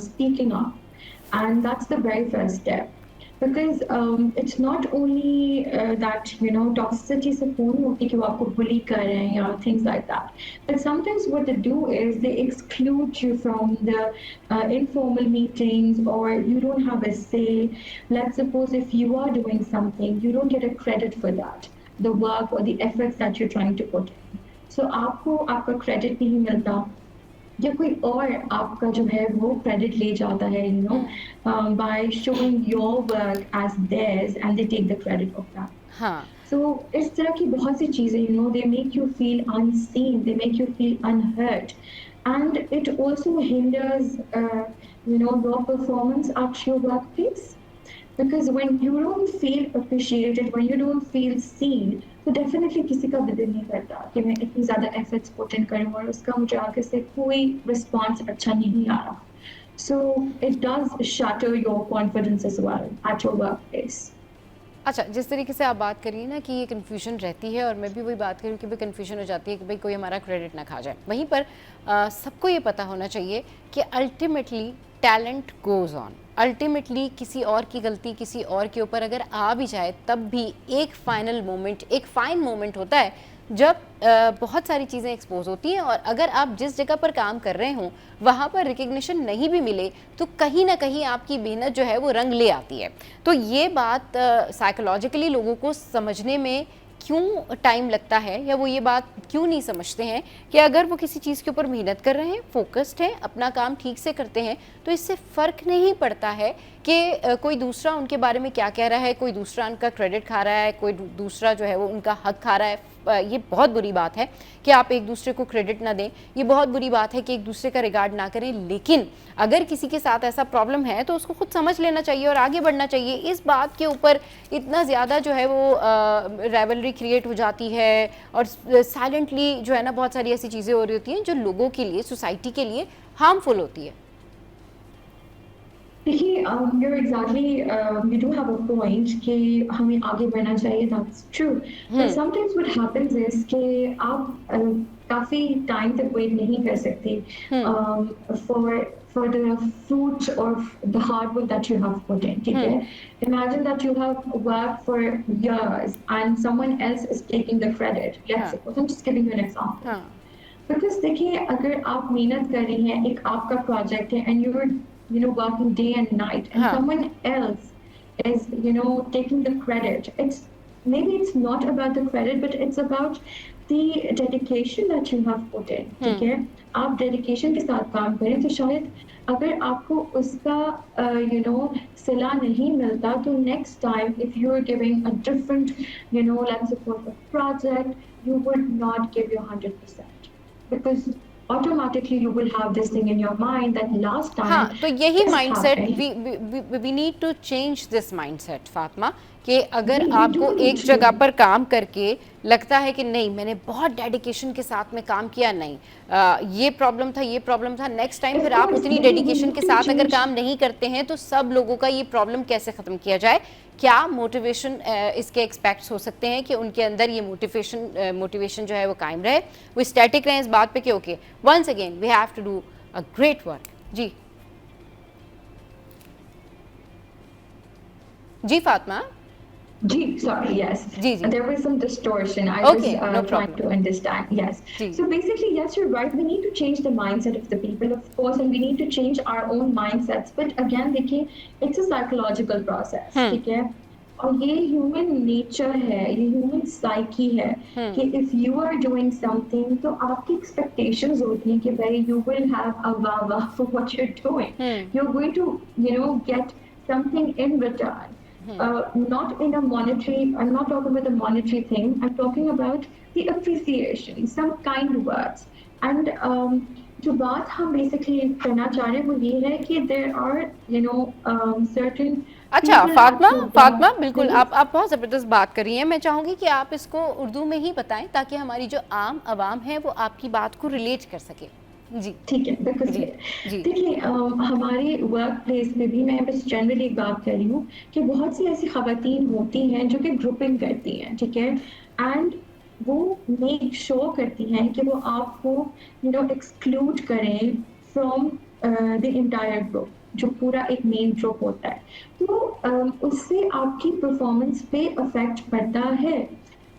speaking up, and that's the very first step. Because it's not only that toxicity से फोन होती कि वो आपको bully कर रहे हैं या things like that, but sometimes what they do is they exclude you from the informal meetings, or you don't have a say. Let's suppose if you are doing something, you don't get a credit for that, the work or the efforts that you're trying to put in. So आपको आपका credit नहीं मिलता, या कोई और आपका जो है वो क्रेडिट ले जाता है, by showing your work as theirs, and they take the credit of that. So इस तरह की बहुत सी चीज़ें, they make you feel unseen, they make you feel unheard, and it also hinders your performance at your workplace. Because when you don't feel appreciated, when you don't feel seen, तो डेफिनेटली किसी का भी दिल नहीं करता कि मैं इतनी ज़्यादा एफर्ट्स पुट इन करूँ और उसका मुझे आगे से कोई रिस्पॉन्स अच्छा नहीं आ रहा. So it does shatter your confidence as well at your workplace. अच्छा, जिस तरीके से आप बात करिए ना कि ये कन्फ्यूजन रहती है, और मैं भी वही बात करूँ कि भाई कन्फ्यूजन हो जाती है कि भाई कोई हमारा क्रेडिट ना खा जाए। वहीं पर सबको ये पता होना चाहिए कि ultimately talent goes on. Ultimately किसी और की गलती किसी और के ऊपर अगर आ भी जाए, तब भी एक फाइनल मोमेंट, एक फाइन मोमेंट होता है जब बहुत सारी चीज़ें एक्सपोज होती हैं, और अगर आप जिस जगह पर काम कर रहे हों वहाँ पर रिकग्निशन नहीं भी मिले तो कहीं ना कहीं आपकी मेहनत जो है वो रंग ले आती है। तो ये बात साइकोलॉजिकली लोगों को समझने में क्यों टाइम लगता है, या वो ये बात क्यों नहीं समझते हैं कि अगर वो किसी चीज़ के ऊपर मेहनत कर रहे हैं, फोकस्ड हैं, अपना काम ठीक से करते हैं, तो इससे फ़र्क नहीं पड़ता है कि कोई दूसरा उनके बारे में क्या कह रहा है, कोई दूसरा उनका क्रेडिट खा रहा है, कोई दूसरा जो है वो उनका हक खा रहा है। ये बहुत बुरी बात है कि आप एक दूसरे को क्रेडिट ना दें, ये बहुत बुरी बात है कि एक दूसरे का रिगार्ड ना करें। लेकिन अगर किसी के साथ ऐसा प्रॉब्लम है तो उसको खुद समझ लेना चाहिए और आगे बढ़ना चाहिए। इस बात के ऊपर इतना ज़्यादा जो है वो राइवलरी क्रिएट हो जाती है, और साइलेंटली जो है ना बहुत सारी ऐसी चीज़ें हो रही होती हैं जो लोगों के लिए, सोसाइटी के लिए हार्मफुल होती है। देखिए, you're exactly, you do have a point कि हमें आगे बढ़ना चाहिए, that's true. But sometimes what happens is कि आप काफी टाइम तक वेट नहीं कर सकते for the fruit or the hard work that you have put in. ठीक है? Imagine that you have worked for years and someone else is taking the credit. Let's suppose, I'm just giving you an example. Because देखिए, अगर आप मेहनत कर रही हैं, एक आपका प्रोजेक्ट है and you're working day and night, and someone else is taking the credit. It's not about the credit, but it's about the dedication that you have put in. ठीक है, आप डेडिकेशन के साथ काम करें तो शायद अगर आपको उसका सिला नहीं मिलता, तो next time if you are giving a different let's suppose a project, you would not give your 100%, because automatically you will have this thing in your mind that last time. हाँ, तो यही mindset, we need to change this mindset, Fatima, कि अगर आपको एक जगह पर काम करके लगता है कि नहीं मैंने बहुत डेडिकेशन के साथ में काम किया, नहीं ये प्रॉब्लम था, नेक्स्ट टाइम फिर आप उतनी डेडिकेशन के साथ अगर काम नहीं करते हैं तो सब लोगों का ये प्रॉब्लम कैसे ख़त्म किया जाए? क्या मोटिवेशन इसके एक्सपेक्ट्स हो सकते हैं कि उनके अंदर ये मोटिवेशन जो है वो कायम रहे, वो स्टैटिक रहे इस बात पे कि okay once again we have to do a great work. जी Fatima. Sorry, yes. There was some distortion. I was trying to understand. Yes. So basically, yes, you're right. We need to change the mindset of the people, of course, and we need to change our own mindsets. But again, देखिए, it's a psychological process. ठीक है? और ये human nature है, ये human psyche है कि if you are doing something, तो आपकी expectations होती हैं कि भाई you will have a wow for what you're doing. You're going to get something in return. Not in a monetary, I'm not talking about the monetary thing, I'm talking about the appreciation, some kind words. And जो बात हम basically करना चाह रहे हैं वो ये है कि there are certain. अच्छा फातिमा बिल्कुल आप बहुत ज़बरदस्त बात कर रही हैं। मैं चाहूँगी कि आप इसको उर्दू में ही बताएं ताकि हमारी जो आम आवाम है वो आपकी बात को रिलेट कर सके। जी ठीक है, बिल्कुल। देखिए, हमारे वर्क प्लेस में भी मैं बस जनरली एक बात कर रही हूँ कि बहुत सी ऐसी खवातीन होती हैं जो कि ग्रुपिंग करती हैं, ठीक है, एंड वो मेक श्योर करती हैं कि वो आपको एक्सक्लूड करें फ्रॉम द इंटायर ग्रुप, जो पूरा एक मेन ग्रुप होता है। तो उससे आपकी परफॉर्मेंस पे अफेक्ट पड़ता है।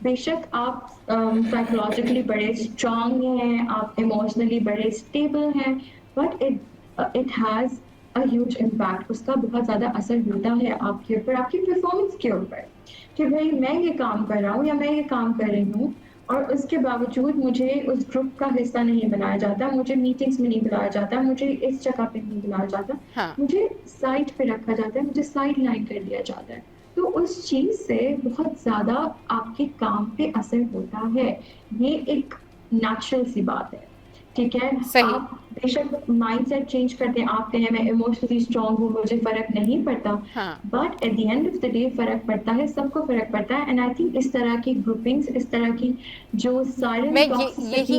बेशक आप साइकोलॉजिकली बड़े स्ट्रांग हैं, आप इमोशनली बड़े स्टेबल हैं, but it has a huge impact. उसका बहुत ज़्यादा असर होता है आपके ऊपर, आपकी परफॉर्मेंस के ऊपर, कि भाई मैं ये काम कर रहा हूँ या मैं ये काम कर रही हूँ और उसके बावजूद मुझे उस ग्रुप का हिस्सा नहीं बनाया जाता, मुझे मीटिंग्स में नहीं बुलाया जाता, मुझे इस जगह पे नहीं बुलाया जाता, मुझे साइड पे रखा जाता है, मुझे साइड लाइन कर दिया जाता है। तो उस चीज से बहुत ज्यादा आपके काम पे असर होता है। ये एक नेचुरल सी बात है, ठीक है। आप बेशक माइंडसेट चेंज करते हैं, आप कहें मैं इमोशनली स्ट्रांग हूँ, मुझे फर्क नहीं पड़ता, but at the end of the day फर्क पड़ता है, सबको फर्क पड़ता है। एंड आई थिंक इस तरह की ग्रुपिंग्स, इस तरह की जो साइलेंट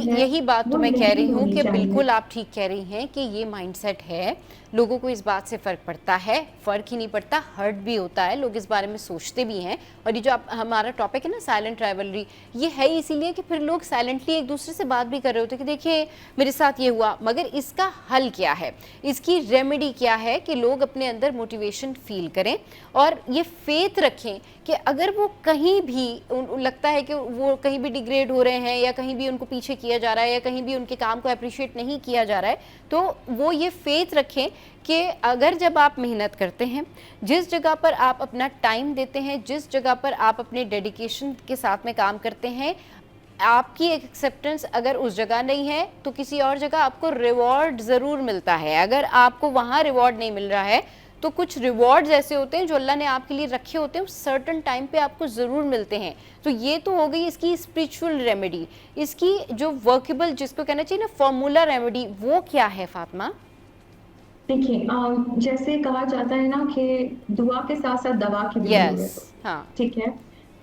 यही बात तो मैं कह रही हूँ कि बिल्कुल आप ठीक कह रही हैं कि ये माइंडसेट है लोगों को इस बात से फ़र्क पड़ता है, फ़र्क ही नहीं पड़ता, हर्ट भी होता है, लोग इस बारे में सोचते भी हैं। और ये जो हमारा टॉपिक है ना साइलेंट राइवलरी, ये है इसीलिए कि फिर लोग साइलेंटली एक दूसरे से बात भी कर रहे होते हैं कि देखिए मेरे साथ ये हुआ, मगर इसका हल क्या है, इसकी रेमेडी क्या है कि लोग अपने अंदर मोटिवेशन फील करें और ये फेथ रखें कि अगर वो कहीं भी लगता है कि वो कहीं भी डिग्रेड हो रहे हैं या कहीं भी उनको पीछे किया जा रहा है या कहीं भी उनके काम को अप्रिशिएट नहीं किया जा रहा है, तो वो ये फेथ रखें कि अगर जब आप मेहनत करते हैं, जिस जगह पर आप अपना टाइम देते हैं, जिस जगह पर आप अपने डेडिकेशन के साथ में काम करते हैं, आपकी एक्सेप्टेंस अगर उस जगह नहीं है तो किसी और जगह आपको रिवॉर्ड ज़रूर मिलता है। अगर आपको वहाँ रिवॉर्ड नहीं मिल रहा है तो कुछ रिवॉर्ड्स ऐसे होते हैं जो अल्लाह ने आपके लिए रखे होते हैं, सर्टन टाइम पे आपको ज़रूर मिलते हैं। तो ये तो हो गई इसकी स्पिरिचुअल रेमेडी। इसकी जो वर्केबल, जिसको कहना चाहिए ना फॉर्मूला रेमेडी, वो क्या है फातिमा? देखिए जैसे कहा जाता है ना कि दुआ के साथ साथ दवा की भी ज़रूरत यस, होती है, हाँ, ठीक है?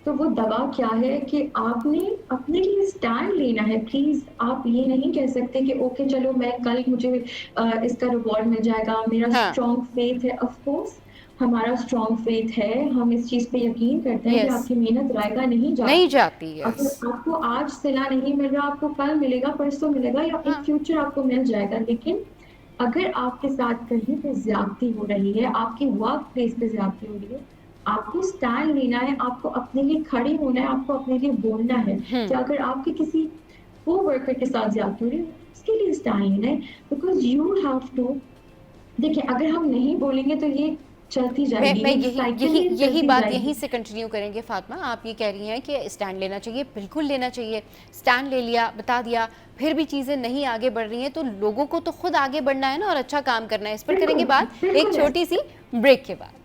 तो वो दवा क्या है कि आपने अपने लिए स्टैंड लेना है। प्लीज़ आप ये नहीं कह सकते कि ओके चलो मैं कल मुझे इसका रिवॉर्ड मिल जाएगा, मेरा हाँ, स्ट्रॉन्ग फेथ है। ऑफ कोर्स हमारा स्ट्रॉन्ग फेथ है, हम इस चीज़ पे यकीन करते हैं कि यस, आपकी मेहनत ज़ायदा नहीं नहीं जाती। जाती, यस, अगर आपको आज सिला नहीं मिल रहा, आपको कल मिलेगा, परसों मिलेगा या इन हाँ, फ्यूचर आपको मिल जाएगा। लेकिन अगर आपके साथ कहीं पे ज़्यादती हो रही है, आपके वर्क प्लेस पे ज़्यादती हो रही है, आपको स्टैंड लेना है, आपको अपने लिए खड़े होना है, आपको अपने लिए बोलना है कि अगर आपके किसी कोवर्कर के साथ ज़्यादती हो रही है, उसके लिए स्टैंड लेना है। बिकॉज़ यू हैव टू, देखिए अगर हम नहीं बोलेंगे तो ये चलती जाएगी, मैं ये यही साइकिल यही ये यही चलती बात जाएगी। यहीं से कंटिन्यू करेंगे फातिमा। आप ये कह रही हैं कि स्टैंड लेना चाहिए, बिल्कुल लेना चाहिए। स्टैंड ले लिया, बता दिया, फिर भी चीज़ें नहीं आगे बढ़ रही हैं तो लोगों को तो खुद आगे बढ़ना है ना और अच्छा काम करना है। इस पर करेंगे बिल्कुल, बात एक बिल्कुल ऐसा। छोटी सी ब्रेक के बाद।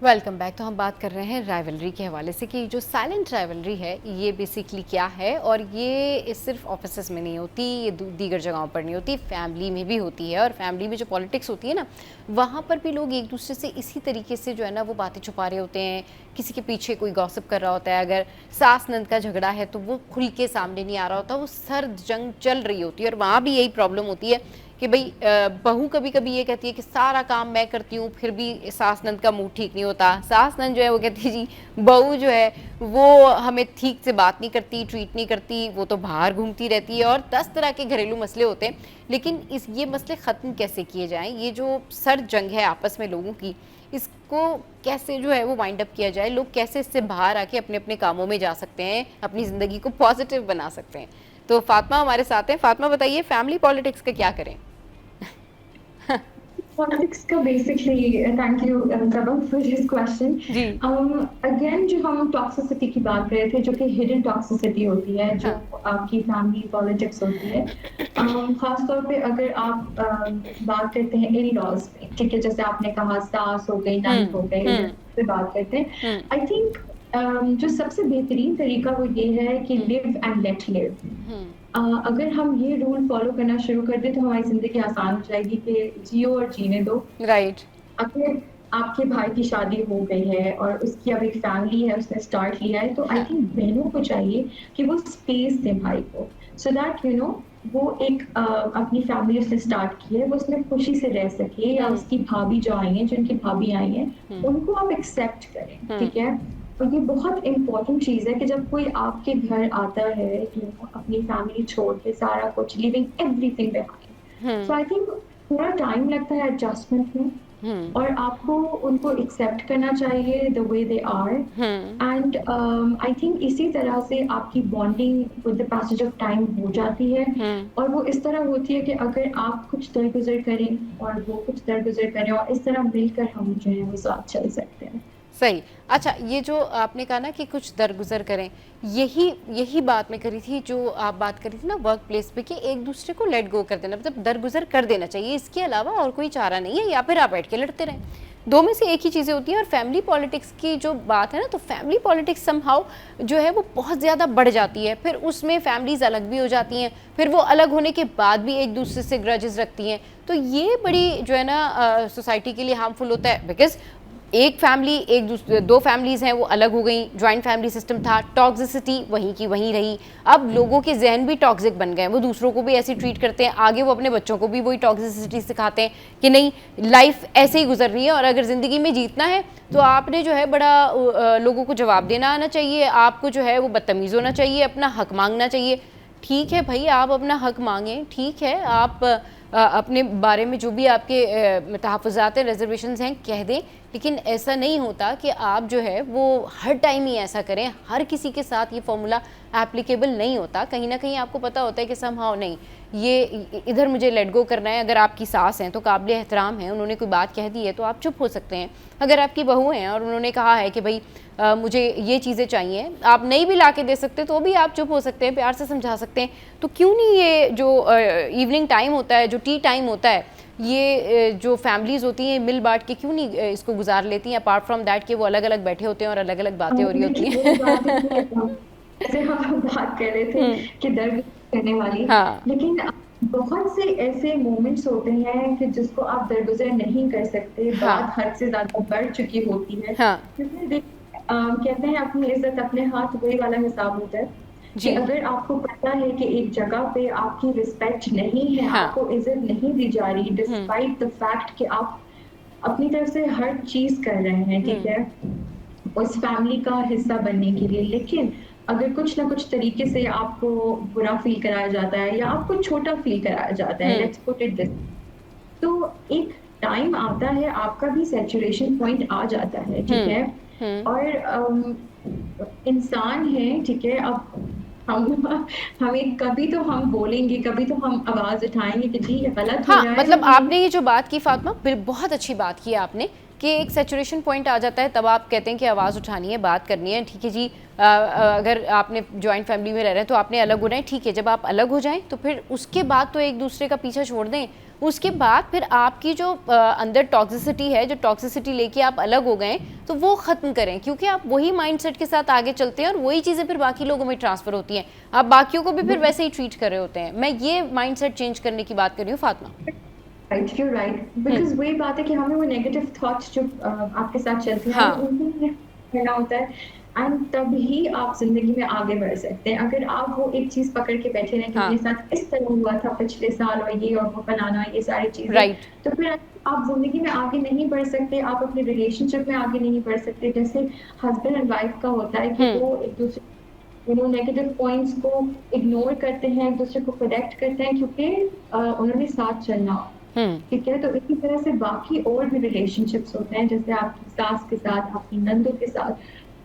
Welcome back. तो हम बात कर रहे हैं राइवलरी के हवाले से कि जो साइलेंट राइवलरी है ये बेसिकली क्या है, और ये सिर्फ ऑफिसेस में नहीं होती, ये दीगर जगहों पर नहीं होती, फैमिली में भी होती है। और फैमिली में जो पॉलिटिक्स होती है ना, वहाँ पर भी लोग एक दूसरे से इसी तरीके से जो है ना वो बातें छुपा रहे होते हैं, किसी के पीछे कोई गॉसिप कर रहा होता है। अगर सास नंद का झगड़ा है तो वो खुल के सामने नहीं आ रहा होता, वो सर्द जंग चल रही होती है। और वहाँ भी यही प्रॉब्लम होती है कि भाई बहू कभी कभी ये कहती है कि सारा काम मैं करती हूँ, फिर भी सास नंद का मूड ठीक नहीं होता। सास नंद जो है वो कहती है जी बहू जो है वो हमें ठीक से बात नहीं करती, ट्रीट नहीं करती, वो तो बाहर घूमती रहती है। और 10 तरह के घरेलू मसले होते हैं। लेकिन ये मसले ख़त्म कैसे किए जाएं, ये जो सर्द जंग है आपस में लोगों की, इसको कैसे जो है वो वाइंड अप किया जाए, लोग कैसे इससे बाहर आके अपने अपने कामों में जा सकते हैं, अपनी ज़िंदगी को पॉजिटिव बना सकते हैं। तो फातिमा हमारे साथ हैं। फातिमा बताइए फैमिली पॉलिटिक्स का क्या करें? पॉलिटिक्स का basically, thank you Subham for this question. जी, अगेन जो हम टॉक्सिसिटी की बात कर रहे थे, जो कि हिडन टॉक्सिसिटी होती है, जो आपकी फैमिली पॉलिटिक्स होती है, खास तौर पे अगर आप बात करते हैं इन लॉज में, ठीक है, जैसे आपने कहा सास हो गई, नंद हो गई, से बात करते हैं। आई थिंक जो सबसे बेहतरीन तरीका वो ये है कि लिव एंड लेट लिव। अगर हम ये रूल फॉलो करना शुरू कर दें तो हमारी ज़िंदगी आसान हो जाएगी कि जियो और जीने दो। राइट, अगर आपके भाई की शादी हो गई है और उसकी अब एक फैमिली है, उसने स्टार्ट लिया है, तो आई थिंक बहनों को चाहिए कि वो स्पेस दें भाई को, सो दैट यू नो वो एक अपनी फैमिली उसने स्टार्ट की है, वो उसमें खुशी से रह सके, या उसकी भाभी जो आई हैं, जिनकी भाभी आई हैं, उनको आप एक्सेप्ट करें, ठीक है। और ये बहुत इम्पोर्टेंट चीज़ है कि जब कोई आपके घर आता है, यू नो, अपनी फैमिली छोड़ के सारा कुछ, living everything behind, so I think थोड़ा टाइम लगता है एडजस्टमेंट में, और आपको उनको एक्सेप्ट करना चाहिए the way they are. And I think इसी तरह से आपकी bonding with the passage of time हो जाती है। और वो इस तरह होती है कि अगर आप कुछ दरगुजर करें और वो कुछ दरगुजर करें, और इस तरह मिलकर हम जो है वो साथ चल सकते हैं। सही। अच्छा, ये जो आपने कहा ना कि कुछ दरगुजर करें, यही बात मैं करी थी, जो आप बात करी थी ना वर्क प्लेस पे, कि एक दूसरे को लेट गो कर देना, मतलब दरगुजर कर देना चाहिए। इसके अलावा और कोई चारा नहीं है, या फिर आप बैठ के लड़ते रहें। दो में से एक ही चीज़ें होती हैं। और फैमिली पॉलिटिक्स की जो बात है ना, तो फैमिली पॉलिटिक्स समहाउ जो है वो बहुत ज़्यादा बढ़ जाती है, फिर उसमें फैमिलीज़ अलग भी हो जाती हैं, फिर वो अलग होने के बाद भी एक दूसरे से ग्रजेस रखती हैं। तो ये बड़ी जो है ना सोसाइटी के लिए हार्मफुल होता है, बिकॉज एक फैमिली एक दूसरे, दो फैमिलीज़ हैं वो अलग हो गई, जॉइंट फैमिली सिस्टम था, टॉक्सिसिटी वहीं की वहीं रही। अब लोगों के जहन भी टॉक्सिक बन गए, वो दूसरों को भी ऐसे ट्रीट करते हैं, आगे वो अपने बच्चों को भी वही टॉक्सिसिटी सिखाते हैं कि नहीं लाइफ ऐसे ही गुजर रही है, और अगर ज़िंदगी में जीतना है तो आपने जो है बड़ा लोगों को जवाब देना आना चाहिए, आपको जो है वो बदतमीज़ होना चाहिए, अपना हक मांगना चाहिए। ठीक है भाई, आप अपना हक मांगें, ठीक है, आप अपने बारे में जो भी आपके तहफ़्फ़ुज़ात हैं, रिजर्वेशंस हैं, कह दें, लेकिन ऐसा नहीं होता कि आप जो है वो हर टाइम ही ऐसा करें। हर किसी के साथ ये फॉर्मूला एप्लीकेबल नहीं होता। कहीं ना कहीं आपको पता होता है कि समहाउ नहीं, ये इधर मुझे लेट गो करना है। अगर आपकी सास हैं तो काबिल एहतराम है, उन्होंने कोई बात कह दी है तो आप चुप हो सकते हैं। अगर आपकी बहू हैं और उन्होंने कहा है कि भाई मुझे ये चीज़ें चाहिए, आप नहीं भी ला के दे सकते तो भी आप चुप हो सकते हैं, प्यार से समझा सकते हैं। तो क्यों नहीं ये जो इवनिंग टाइम होता है, जो टी टाइम होता है, ये जो फैमिलीज़ होती हैं मिल बांट के क्यों नहीं इसको गुजार लेती हैं, अपार्ट फ्रॉम दैट कि वो अलग अलग बैठे होते हैं और अलग अलग बातें हो रही होती हैं। जैसे हम बात कर रहे थे कि दर्द करने वाली, हाँ। लेकिन बहुत से ऐसे मोमेंट्स होते हैं कि जिसको आप दरगुजर नहीं कर सकते, हाँ। बात हद से ज्यादा बढ़ चुकी होती है। हाँ। क्योंकि कहते हैं अपनी इज्जत अपने हाथ, वही वाला हिसाब होता है कि अगर आपको पता है कि एक जगह पे आपकी रिस्पेक्ट नहीं है, हाँ। आपको इज्जत नहीं दी जा रही, डिस्पाइट द फैक्ट कि आप अपनी तरफ से हर चीज कर रहे हैं, ठीक है, उस फैमिली का हिस्सा बनने के लिए, लेकिन अगर कुछ ना कुछ तरीके से आपको बुरा फील कराया जाता है या आपको छोटा फील कराया जाता है, लेट्स पुट इट दिस, तो एक टाइम आता है आपका भी सैचुरेशन पॉइंट आ जाता है, ठीक है। और इंसान है, ठीक है, अब हमें कभी तो हम बोलेंगे, कभी तो हम आवाज उठाएंगे कि जी ये गलत हो रहा है। मतलब आपने ये जो बात की फातिमा, बहुत अच्छी बात की आपने कि एक सैचुरेशन पॉइंट आ जाता है, तब आप कहते हैं कि आवाज़ उठानी है, बात करनी है। ठीक है जी, अगर आपने जॉइंट फैमिली में रह रहे हैं तो आपने अलग होना है, ठीक है। जब आप अलग हो जाएं तो फिर उसके बाद तो एक दूसरे का पीछा छोड़ दें, उसके बाद फिर आपकी जो अंदर टॉक्सिसिटी है, जो टॉक्सिसिटी लेके आप अलग हो गए, तो वो ख़त्म करें, क्योंकि आप वही माइंडसेट के साथ आगे चलते हैं और वही चीज़ें फिर बाकी लोगों में ट्रांसफ़र होती हैं, आप बाकियों को भी फिर वैसे ही ट्रीट कर रहे होते हैं। मैं ये माइंडसेट चेंज करने की बात कर रही हूँ Fatima. Right, you right, because वही बात है कि हमें वो नेगेटिव थॉट्स जो आपके साथ चलते हैं उनको करना होता है, एंड तभी आप जिंदगी में आगे बढ़ सकते हैं। अगर आप वो एक चीज पकड़ के बैठे रहें कि मेरे साथ इस तरह हुआ था पिछले साल और ये और वो बनाना, ये सारी चीजें, तो फिर आप जिंदगी में आगे नहीं बढ़ सकते, आप अपने रिलेशनशिप में आगे नहीं बढ़ सकते। जैसे हस्बैंड एंड वाइफ का होता है कि वो एक दूसरे नेगेटिव पॉइंट्स को इग्नोर करते हैं, एक दूसरे को करेक्ट करते हैं, क्योंकि उन्होंने साथ चलना हो, ठीक है। तो इसी तरह से बाकी और भी रिलेशनशिप्स होते हैं, जैसे आपकी सास के साथ, आपकी नंदों के साथ,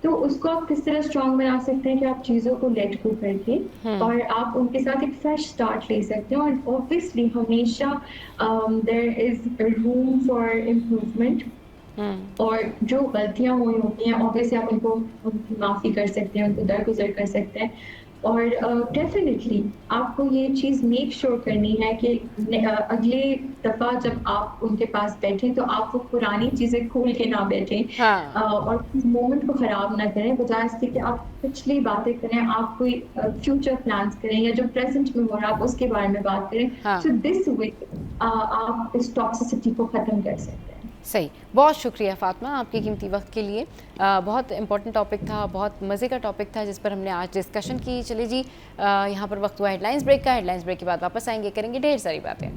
तो उसको आप किस तरह स्ट्रॉन्ग बना सकते हैं कि आप चीज़ों को लेट गो करके और आप उनके साथ एक फ्रेश स्टार्ट ले सकते हैं। और ऑब्वियसली हमेशा there is room for improvement, और जो गलतियां हुई होती हैं ऑब्वियसली आप उनकी माफ़ी कर सकते हैं, उनको दरगुजर कर सकते हैं। और डेफिनेटली आपको ये चीज़ मेक श्योर करनी है कि अगले दफ़ा जब आप उनके पास बैठें तो आप वो पुरानी चीज़ें खोल के ना बैठें, और इस मोमेंट को ख़राब ना करें, बजाय इसके कि आप पिछली बातें करें, आप कोई फ्यूचर प्लान्स करें या जो प्रेजेंट में हो रहा है आप उसके बारे में बात करें। सो दिस वे आप इस टॉक्सिसिटी को ख़त्म कर सकते हैं। सही, बहुत शुक्रिया फातिमा आपके कीमती वक्त के लिए। बहुत इंपॉर्टेंट टॉपिक था, बहुत मज़े का टॉपिक था जिस पर हमने आज डिस्कशन की। चलिए जी, यहाँ पर वक्त हुआ हेडलाइंस ब्रेक का। हेडलाइंस ब्रेक के बाद वापस आएंगे, करेंगे ढेर सारी बातें।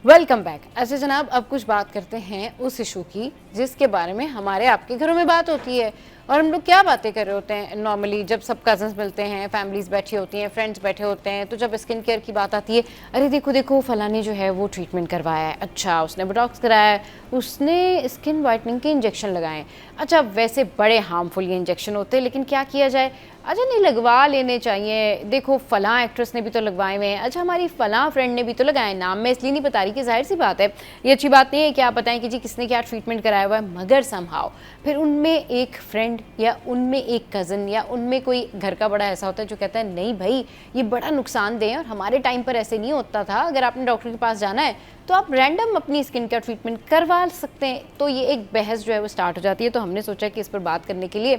Welcome back. अच्छा जनाब, अब कुछ बात करते हैं उस इशू की जिसके बारे में हमारे आपके घरों में बात होती है, और हम लोग क्या बातें कर रहे होते हैं नॉर्मली जब सब कजन्स मिलते हैं, फैमिलीज बैठी होती हैं, फ्रेंड्स बैठे होते हैं, तो जब स्किन केयर की बात आती है, अरे देखो देखो फलाने जो है वो ट्रीटमेंट करवाया है, अच्छा उसने बोटॉक्स कराया है, उसने स्किन वाइटनिंग के इंजेक्शन लगाए हैं। अच्छा वैसे बड़े हार्मफुल ये इंजेक्शन होते हैं, लेकिन क्या किया जाए, अच्छा नहीं लगवा लेने चाहिए, देखो फलां एक्ट्रेस ने भी तो लगवाए हुए हैं, अच्छा हमारी फलां फ्रेंड ने भी तो लगाए, नाम मैं इसलिए नहीं बता रही कि जाहिर सी बात है ये अच्छी बात नहीं है कि आप बताएं कि जी किसने क्या ट्रीटमेंट कराया हुआ है, मगर समहाउ फिर उनमें एक फ्रेंड या उनमें एक कज़न या उनमें कोई घर का बड़ा ऐसा होता है जो कहता है नहीं भाई ये बड़ा नुकसानदेह है और हमारे टाइम पर ऐसे नहीं होता था, अगर आपने डॉक्टर के पास जाना है तो आप रैंडम अपनी स्किन का ट्रीटमेंट करवा सकते हैं। तो ये एक बहस जो है वो स्टार्ट हो जाती है। तो हमने सोचा कि इस पर बात करने के लिए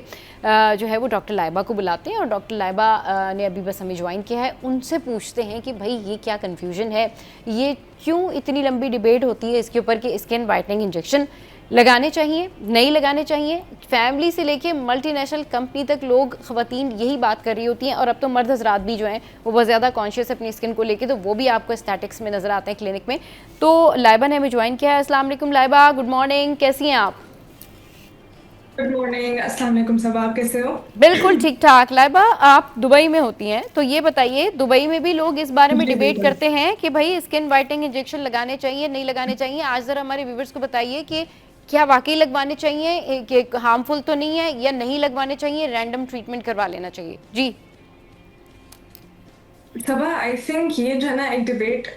जो है वो डॉक्टर लाइबा को बुलाते हैं और डॉक्टर लाइबा ने अभी बस हमें ज्वाइन किया है, उनसे पूछते हैं कि भाई ये क्या कन्फ्यूजन है, ये क्यों इतनी लंबी डिबेट होती है इसके ऊपर कि स्किन वाइटनिंग इंजेक्शन लगाने चाहिए नहीं लगाने चाहिए। फैमिली से लेके मल्टीनेशनल कंपनी तक लोग ख़वातीन यही बात कर रही होती हैं और अब तो मर्द हजरात भी जो हैं वो बहुत ज़्यादा कॉन्शियस है अपनी स्किन को लेके, तो वो भी आपको एस्थेटिक्स में नज़र आते हैं क्लिनिक में। तो लाइबा ने हमें ज्वाइन किया है। अस्सलाम वालेकुम लाइबा, गुड मॉर्निंग, कैसी हैं आप? गुड मॉर्निंग, अस्सलाम वालेकुम सब, आप कैसे हो? बिल्कुल ठीक ठाक। लाइबा आप दुबई में होती हैं, तो ये बताइए दुबई में भी लोग इस बारे में जी डिबेट बिल्कुल। करते हैं कि भाई स्किन वाइटनिंग इंजेक्शन लगाने चाहिए नहीं लगाने चाहिए। आज ज़रा हमारे व्यूवर्स को बताइए कि क्या वाकई लगवाने चाहिए, कि हार्मफुल तो नहीं है, या नहीं लगवाने चाहिए, रैंडम ट्रीटमेंट करवा लेना चाहिए। जी सबा, आई थिंक ये जो है ना एक डिबेट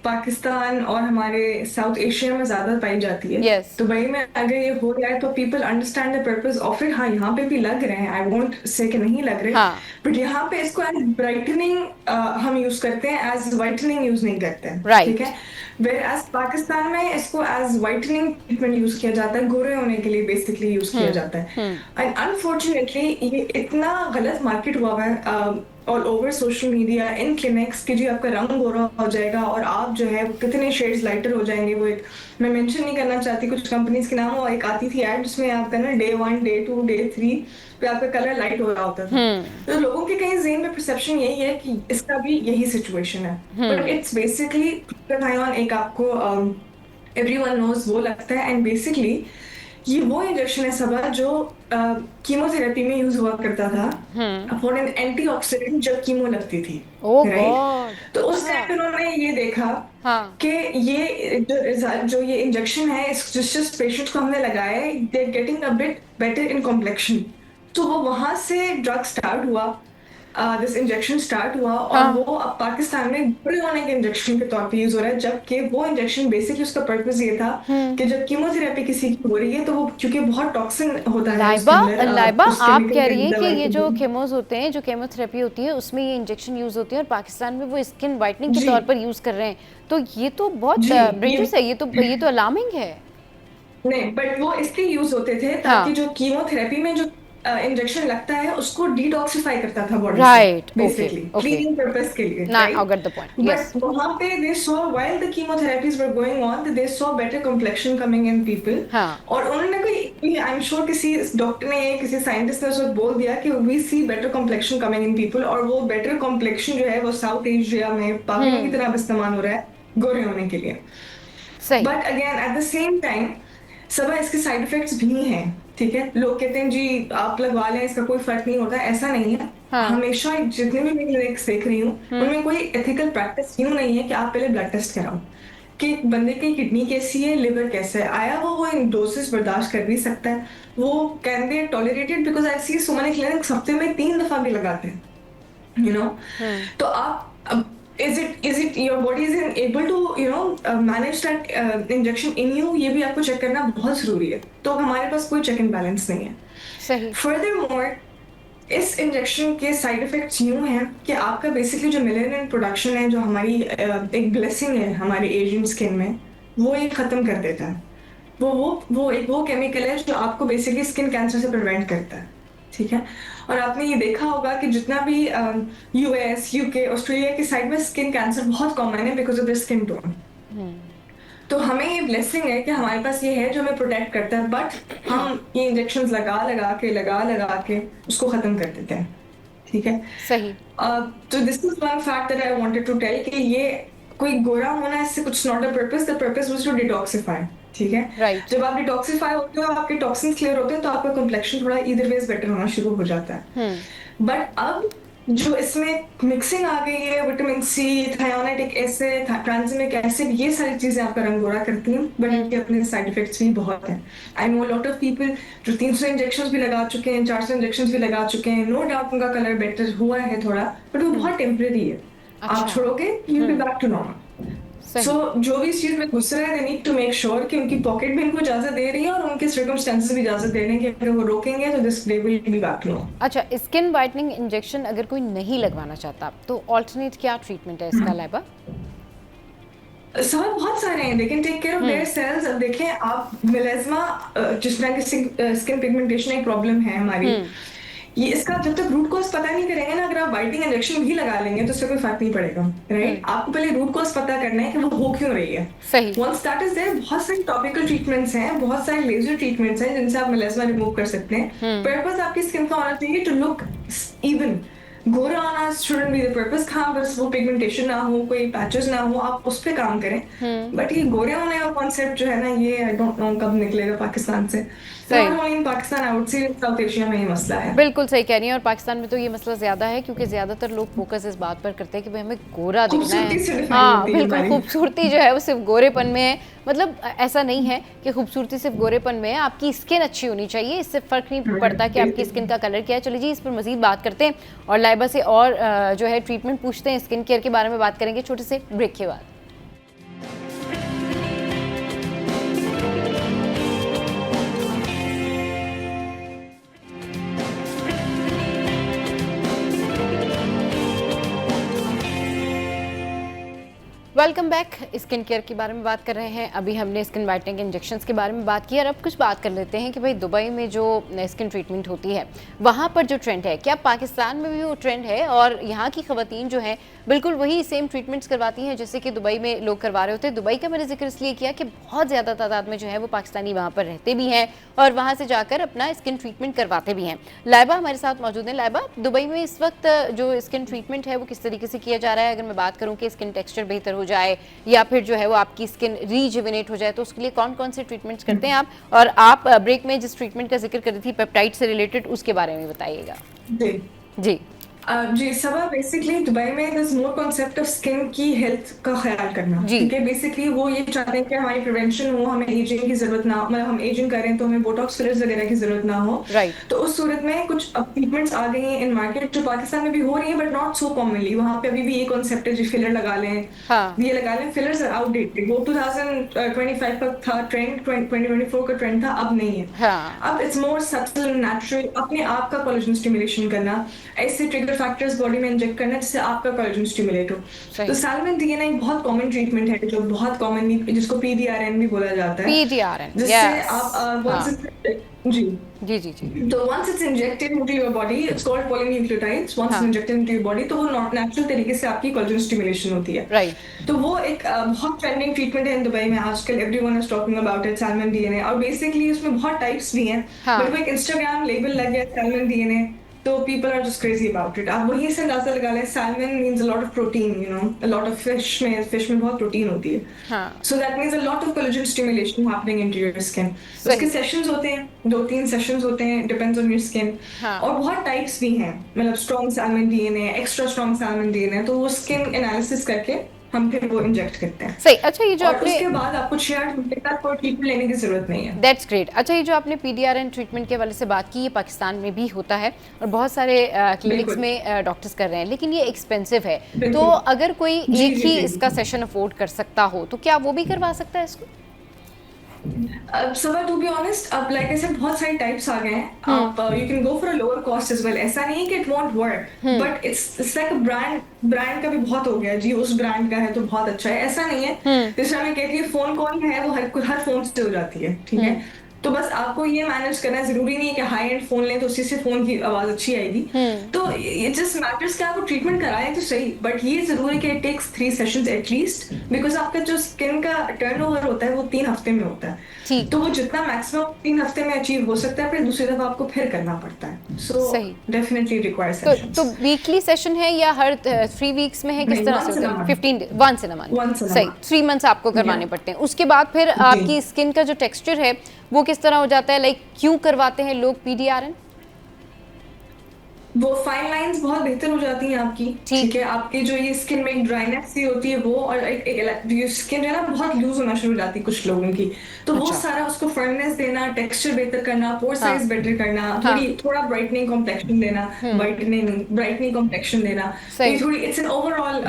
पाकिस्तान और हमारे साउथ एशिया में ज्यादा पाई जाती है। यस दुबई में अगर ये हो रहा है तो people understand the purpose of it. हाँ, यहाँ पे भी लग रहे हैं, आई वोंट से कि नहीं लग रहे, हाँ बट यहाँ पे इसको एज ब्राइटनिंग हम यूज करते हैं, एज वाइटनिंग यूज नहीं करते हैं। ठीक राइट है, वेर एज पाकिस्तान में इसको एज वाइटनिंग ट्रीटमेंट यूज किया जाता है, गोरे होने के लिए बेसिकली यूज किया जाता है। एंड अनफॉर्चुनेटली ये इतना गलत मार्केट हुआ है ऑल ओवर सोशल मीडिया इन क्लिनिक्स कि जी आपका रंग गोरा हो जाएगा और आप जो है कितने शेड्स लाइटर हो जाएंगे। वो एक, मैं मेंशन नहीं करना चाहती कुछ कंपनीज के नाम, वो एक आती थी एड जिसमें आपका ना डे 1 डे 2 डे 3 पे आपका कलर लाइट हो रहा होता था। तो लोगों के कहीं ज़हन में परसेप्शन यही है कि इसका भी यही सिचुएशन है, बट इट्स बेसिकली एक आपको एवरीवन नोज वो लगता है। एंड बेसिकली ये वो इंजेक्शन है सबा जो कीमोथेरेपी में यूज हुआ करता था फॉर एन एंटीऑक्सीडेंट जब कीमो लगती थी, ओ राइट? गॉड, तो उस अच्छा टाइम पे उन्होंने ये देखा हाँ कि ये जो ये इंजेक्शन है जिस पेशेंट को हमने लगाया है they getting a bit better in complexion. तो वो वहां से ड्रग स्टार्ट हुआ, दिस इंजेक्शन स्टार्ट हुआ और हाँ वो अब पाकिस्तान में बुरे होने के इंजेक्शन के तौर पे यूज हो रहा है, जबकि वो इंजेक्शन बेसिकली उसका पर्पस ये था कि जब कीमोथेरेपी किसी की हो रही है तो वो क्योंकि बहुत टॉक्सिन होता है उसके लाइबा अंदर, लाइबा उस आप केमिकल कह के रही हैं कि दवाई ये के जो अंदर। केमोस होते हैं, जो केमोथेरेपी होती है उसमें ये इंजेक्शन यूज होती है और पाकिस्तान में वो स्किन वाइटनिंग के जी तौर पर यूज कर रहे हैं, तो ये तो बहुत जी डेंजरस है, ये तो अलार्मिंग है। नहीं, बट वो इसलिए यूज होते थे ताकि हाँ जो कीमोथेरेपी में जो इंजेक्शन लगता है उसको डिटॉक्सिफाई करता था बॉडी से, right, okay basically okay, cleaning purpose के लिए, ना I right? Get the point, yes. But वहां पे they saw while the chemotherapies were going on they saw better complexion coming in people. हाँ और उन्होंने कोई, आई एम श्योर किसी डॉक्टर ने किसी साइंटिस्ट ने उस वक्त बोल दिया कि we see better complexion coming in people, और वो बेटर कॉम्प्लेक्शन जो है वो साउथ एशिया में पागलों की तरह इस्तेमाल हो रहा है गोरे होने के लिए। सही, but again at the same time सब इसके साइड इफेक्ट्स भी हैं। ठीक है, लोग कहते हैं जी आप लगवा लें इसका कोई फर्क नहीं होता, ऐसा नहीं है। हाँ हमेशा जितने भी मैं क्लिनिक्स देख रही हूँ उनमें कोई एथिकल प्रैक्टिस यूं नहीं है कि आप पहले ब्लड टेस्ट कराओ कि बंदे की किडनी कैसी है, लिवर कैसा है, आया वो इन डोसेस बर्दाश्त कर भी सकता है, वो can be tolerated, because I see so many clinics हफ्ते में 3 दफा भी लगाते हैं, यू नो। तो आप is it your body is able to manage that injection in you, ये भी आपको चेक करना बहुत जरूरी है। तो हमारे पास कोई चेक एंड बैलेंस नहीं है। सही, फर्दरमोर इस इंजेक्शन के साइड इफेक्ट्स यूं हैं कि आपका बेसिकली जो मेलानिन प्रोडक्शन है, जो हमारी एक ब्लेसिंग है हमारे एशियन स्किन में, वो ये खत्म कर देता है। वो केमिकल है जो आपको बेसिकली स्किन कैंसर से प्रिवेंट करता है। ठीक है, और आपने ये देखा होगा कि जितना भी यूएस यूके ऑस्ट्रेलिया की साइड में स्किन कैंसर बहुत कॉमन है because of the skin tone. तो हमें ये ब्लेसिंग है कि हमारे पास ये है जो हमें प्रोटेक्ट करता है, बट हम ये इंजेक्शंस लगा के उसको खत्म कर देते हैं। ठीक है, सही, तो this is one fact that I wanted to tell कि ये कोई गोरा होना इससे कुछ not a purpose, the purpose was to detoxify. ठीक है। Right. जब आप डिटॉक्सिफाई होते हो, आपके टॉक्सिन्स क्लियर होते हैं, तो आपका कॉम्प्लेक्शन थोड़ा ईदर वेज बेटर होना शुरू हो जाता है। बट अब जो इसमें मिक्सिंग आ गई है, विटामिन सी, थायोनाइटिक एसिड, ट्रांसमिक एसिड, ये सारी चीजें आपका रंग गोरा करती हैं, बट इनके अपने साइड इफेक्ट्स भी बहुत हैं। I know lot of people जो 300 इंजेक्शन भी लगा चुके हैं, 400 इंजेक्शन भी लगा चुके हैं, नो डाउट उनका कलर बेटर हुआ है थोड़ा, बट वो बहुत टेम्परेरी है। अच्छा। आप छोड़ोगे, you be back to normal. सही। सो जो भी इस चीज में घुस रहे हैं, they need to make sure कि उनकी पॉकेट भी इनको इजाजत दे रही है और उनके सर्कमस्टेंसेस भी इजाजत दे रहे हैं कि अगर वो रोकेंगे तो this they will be back to normal. अच्छा, स्किन वाइटनिंग इंजेक्शन अगर कोई नहीं लगवाना चाहता तो ऑल्टरनेट क्या ट्रीटमेंट है इसका लाइबा? सवाल बहुत सारे हैं, they can take care of their cells. अब देखें, आप मेलास्मा, जिस तरह की स्किन पिगमेंटेशन एक प्रॉब्लम है हमारी, ये इसका जब तक रूट कॉज पता नहीं करेंगे ना, अगर आप वाइटनिंग इंजेक्शन भी लगा लेंगे तो इससे कोई फर्क नहीं पड़ेगा, राइट? आपको पहले रूट कॉज पता करना है कि वो हो क्यों रही है। सही। वंस दैट इज देयर, बहुत सारे टॉपिकल ट्रीटमेंट्स हैं, बहुत सारे लेजर ट्रीटमेंट्स हैं जिनसे आप मेलास्मा रिमूव कर सकते हैं। पर्पस आपकी स्किन का होना चाहिए टू लुक इवन। गोरा आना शुडंट बी द पर्पस। हाँ, बस वो पिगमेंटेशन ना हो, कोई पैचेस ना हो, आप उस पे काम करें। बट ये गोरे होने का कॉन्सेप्ट जो है ना, ये आई डोंट नो कब निकलेगा पाकिस्तान से। Pakistan, I would say south Asia में ये मसला है। बिल्कुल सही कह रही हैं, और पाकिस्तान में तो ये मसला ज्यादा है क्योंकि ज्यादातर लोग फोकस इस बात पर करते हैं कि भाई हमें गोरा दिखना है। हाँ बिल्कुल, खूबसूरती जो है वो सिर्फ गोरेपन में है। मतलब ऐसा नहीं है कि खूबसूरती सिर्फ गोरेपन में है, आपकी स्किन अच्छी होनी चाहिए, इससे फर्क नहीं पड़ता कि आपकी स्किन का कलर क्या है। चलिए जी, इस पर मजीद बात करते हैं और लाइबा से और जो है ट्रीटमेंट पूछते हैं, स्किन केयर के बारे में बात करेंगे छोटे से ब्रेक के बाद। Welcome back. स्किन केयर के बारे में बात कर रहे हैं। अभी हमने स्किन वाइटनिंग इंजेक्शंस के बारे में बात की और अब कुछ बात कर लेते हैं कि भाई दुबई में जो स्किन ट्रीटमेंट होती है वहाँ पर जो ट्रेंड है, क्या पाकिस्तान में भी वो ट्रेंड है और यहाँ की ख़वातीन जो हैं बिल्कुल वही सेम ट्रीटमेंट्स करवाती हैं जैसे कि दुबई में लोग करवा रहे होते हैं? दुबई का मैंने जिक्र इसलिए किया कि बहुत ज़्यादा तादाद में जो है वो पाकिस्तानी वहाँ पर रहते भी हैं और वहाँ से जाकर अपना स्किन ट्रीटमेंट करवाते भी हैं। लाइबा हमारे साथ मौजूद है। लाइबा, दुबई में इस वक्त जो स्किन ट्रीटमेंट है वो किस तरीके से किया जा रहा है? अगर मैं बात करूँ कि स्किन टेक्सचर बेहतर हो जाए या फिर जो है वो आपकी स्किन रीजुविनेट हो जाए, तो उसके लिए कौन कौन से ट्रीटमेंट्स करते हैं आप? और आप ब्रेक में जिस ट्रीटमेंट का जिक्र कर रही थी पेप्टाइड से रिलेटेड, उसके बारे में बताइएगा। जी जी सबा, बेसिकली दुबई में this more concept of skin की हेल्थ का ख्याल करना, ठीक है। बेसिकली वो ये चाहते हैं कि हमारी प्रिवेंशन हो, हमें एजिंग की जरूरत ना हो, मतलब हम एजिंग करें तो हमें बोटॉक्स फिलर्स वगैरह की जरूरत ना हो। राइट। तो उस सूरत में कुछ ट्रीटमेंट्स आ गई हैं इन मार्केट जो पाकिस्तान में भी हो रही है, बट नॉट सो कॉमनली। वहाँ पे अभी भी ये कॉन्सेप्ट है जो फिलर लगा लें, ये लगा लें। फिलर्स आर आउटडेटेड, वो 2025 का था ट्रेंड, 2024 का ट्रेंड था, अब नहीं है। अब इट्स मोर सटल, नेचुरल, अपने आप का कोलेजन स्टिमुलेशन करना, ऐसे ट्रिगर फैक्टर्स बॉडी में इंजेक्ट करना जिससे आपका कोलेजन स्टिमुलेट हो। तो सैल्मन डीएनए एक बहुत कॉमन ट्रीटमेंट है जो बहुत कॉमनली, जिसको पीडीआरएन भी बोला जाता है। पीडीआरएन, जिससे आप जी जी जी तो once it's injected into your body, it's called polynucleotides. Once it's injected into your body, तो वो नेचुरल तरीके से आपकी कोलेजन स्टिमुलेशन होती है। राइट। तो वो एक बहुत ट्रेंडिंग ट्रीटमेंट है इन दुबई में आजकल। Everyone is talking about it, salmon DNA. और बेसिकली उसमें बहुत टाइप्स भी हैं, बट वो एक इंस्टाग्राम लेबल लग गया सैल्मन डीएनए, तो people are just crazy about it. आप वहीं से अंदाजा लगा लें, salmon means a lot of protein, you know, a lot of fish में बहुत प्रोटीन होती है। So that means a lot of collagen stimulation happening into your skin. उसके सेशंस होते हैं, 2-3 सेशंस होते हैं, depends on your skin. और बहुत टाइप्स भी हैं, मतलब strong salmon DNA, extra strong salmon DNA, तो वो स्किन एनालिसिस करके हम फिर वो इंजेक्ट करते हैं। सही। अच्छा, ये जो और आपने उसके बाद आपको 6 घंटे तक कोई ट्रीटमेंट लेने की जरूरत नहीं है। That's great. अच्छा, ये जो आपने पीडीआरएन ट्रीटमेंट के हवाले से बात की, ये पाकिस्तान में भी होता है और बहुत सारे क्लिनिक्स में डॉक्टर्स कर रहे हैं, लेकिन ये एक्सपेंसिव है। तो अगर कोई एक ही इसका सेशन अफोर्ड कर सकता हो तो क्या वो भी करवा सकता है इसको? सबा, टू बी ऑनेस्ट, अब लाइक आई सेड बहुत सारे टाइप्स आ गए हैं। आप you can go for a lower cost as well. ऐसा नहीं है कि it won't work, but it's like a brand का भी बहुत हो गया जी, उस ब्रांड का है तो बहुत अच्छा है, ऐसा नहीं है। जैसे मैं कहती हूँ फोन कॉल है वो हर फोन से हो जाती है, ठीक है। तो बस आपको ये मैनेज करना है, जरूरी नहीं है कि हाई एंड फोन लें तो उसी से फोन की आवाज अच्छी आएगी। तो ये जस्ट मैटर्स कि आपको ट्रीटमेंट कराएं तो सही, बट ये जरूर है कि it takes 3 sessions at least, because आपका जो स्किन का टर्नओवर होता है वो 3 हफ्ते में होता है। तो वो जितना मैक्सिमम 3 हफ्ते में अचीव हो सकता है, फिर दूसरी दफा आपको फिर करना पड़ता है। So सही। definitely requires तो sessions. वीकली सेशन है या हर 3 वीक्स में है, किस नहीं, तरह से once होता in a है? month. 15 once in a month. Once in a सही, month. 3 मंथ्स आपको करवाने Yeah. पड़ते हैं। उसके बाद फिर आपकी स्किन का जो टेक्सचर है वो किस तरह हो जाता है? लाइक क्यों करवाते हैं लोग PDRN? वो फाइन लाइंस बहुत बेहतर हो जाती हैं आपकी, ठीक है। आपकी जो ये स्किन में एक ड्राइनेस सी होती है वो, और ये स्किन है ना बहुत लूज होना शुरू हो जाती है कुछ लोगों की, तो वो अच्छा। सारा उसको फर्मनेस देना, टेक्सचर बेहतर करना, पोर हाँ। साइज बेटर करना, हाँ। थोड़ा ब्राइटनिंग कॉम्प्लेक्शन देना, ब्राइटनिंग कॉम्प्लेक्शन देना, तो ये सही। थोड़ी इट्स एन ओवरऑल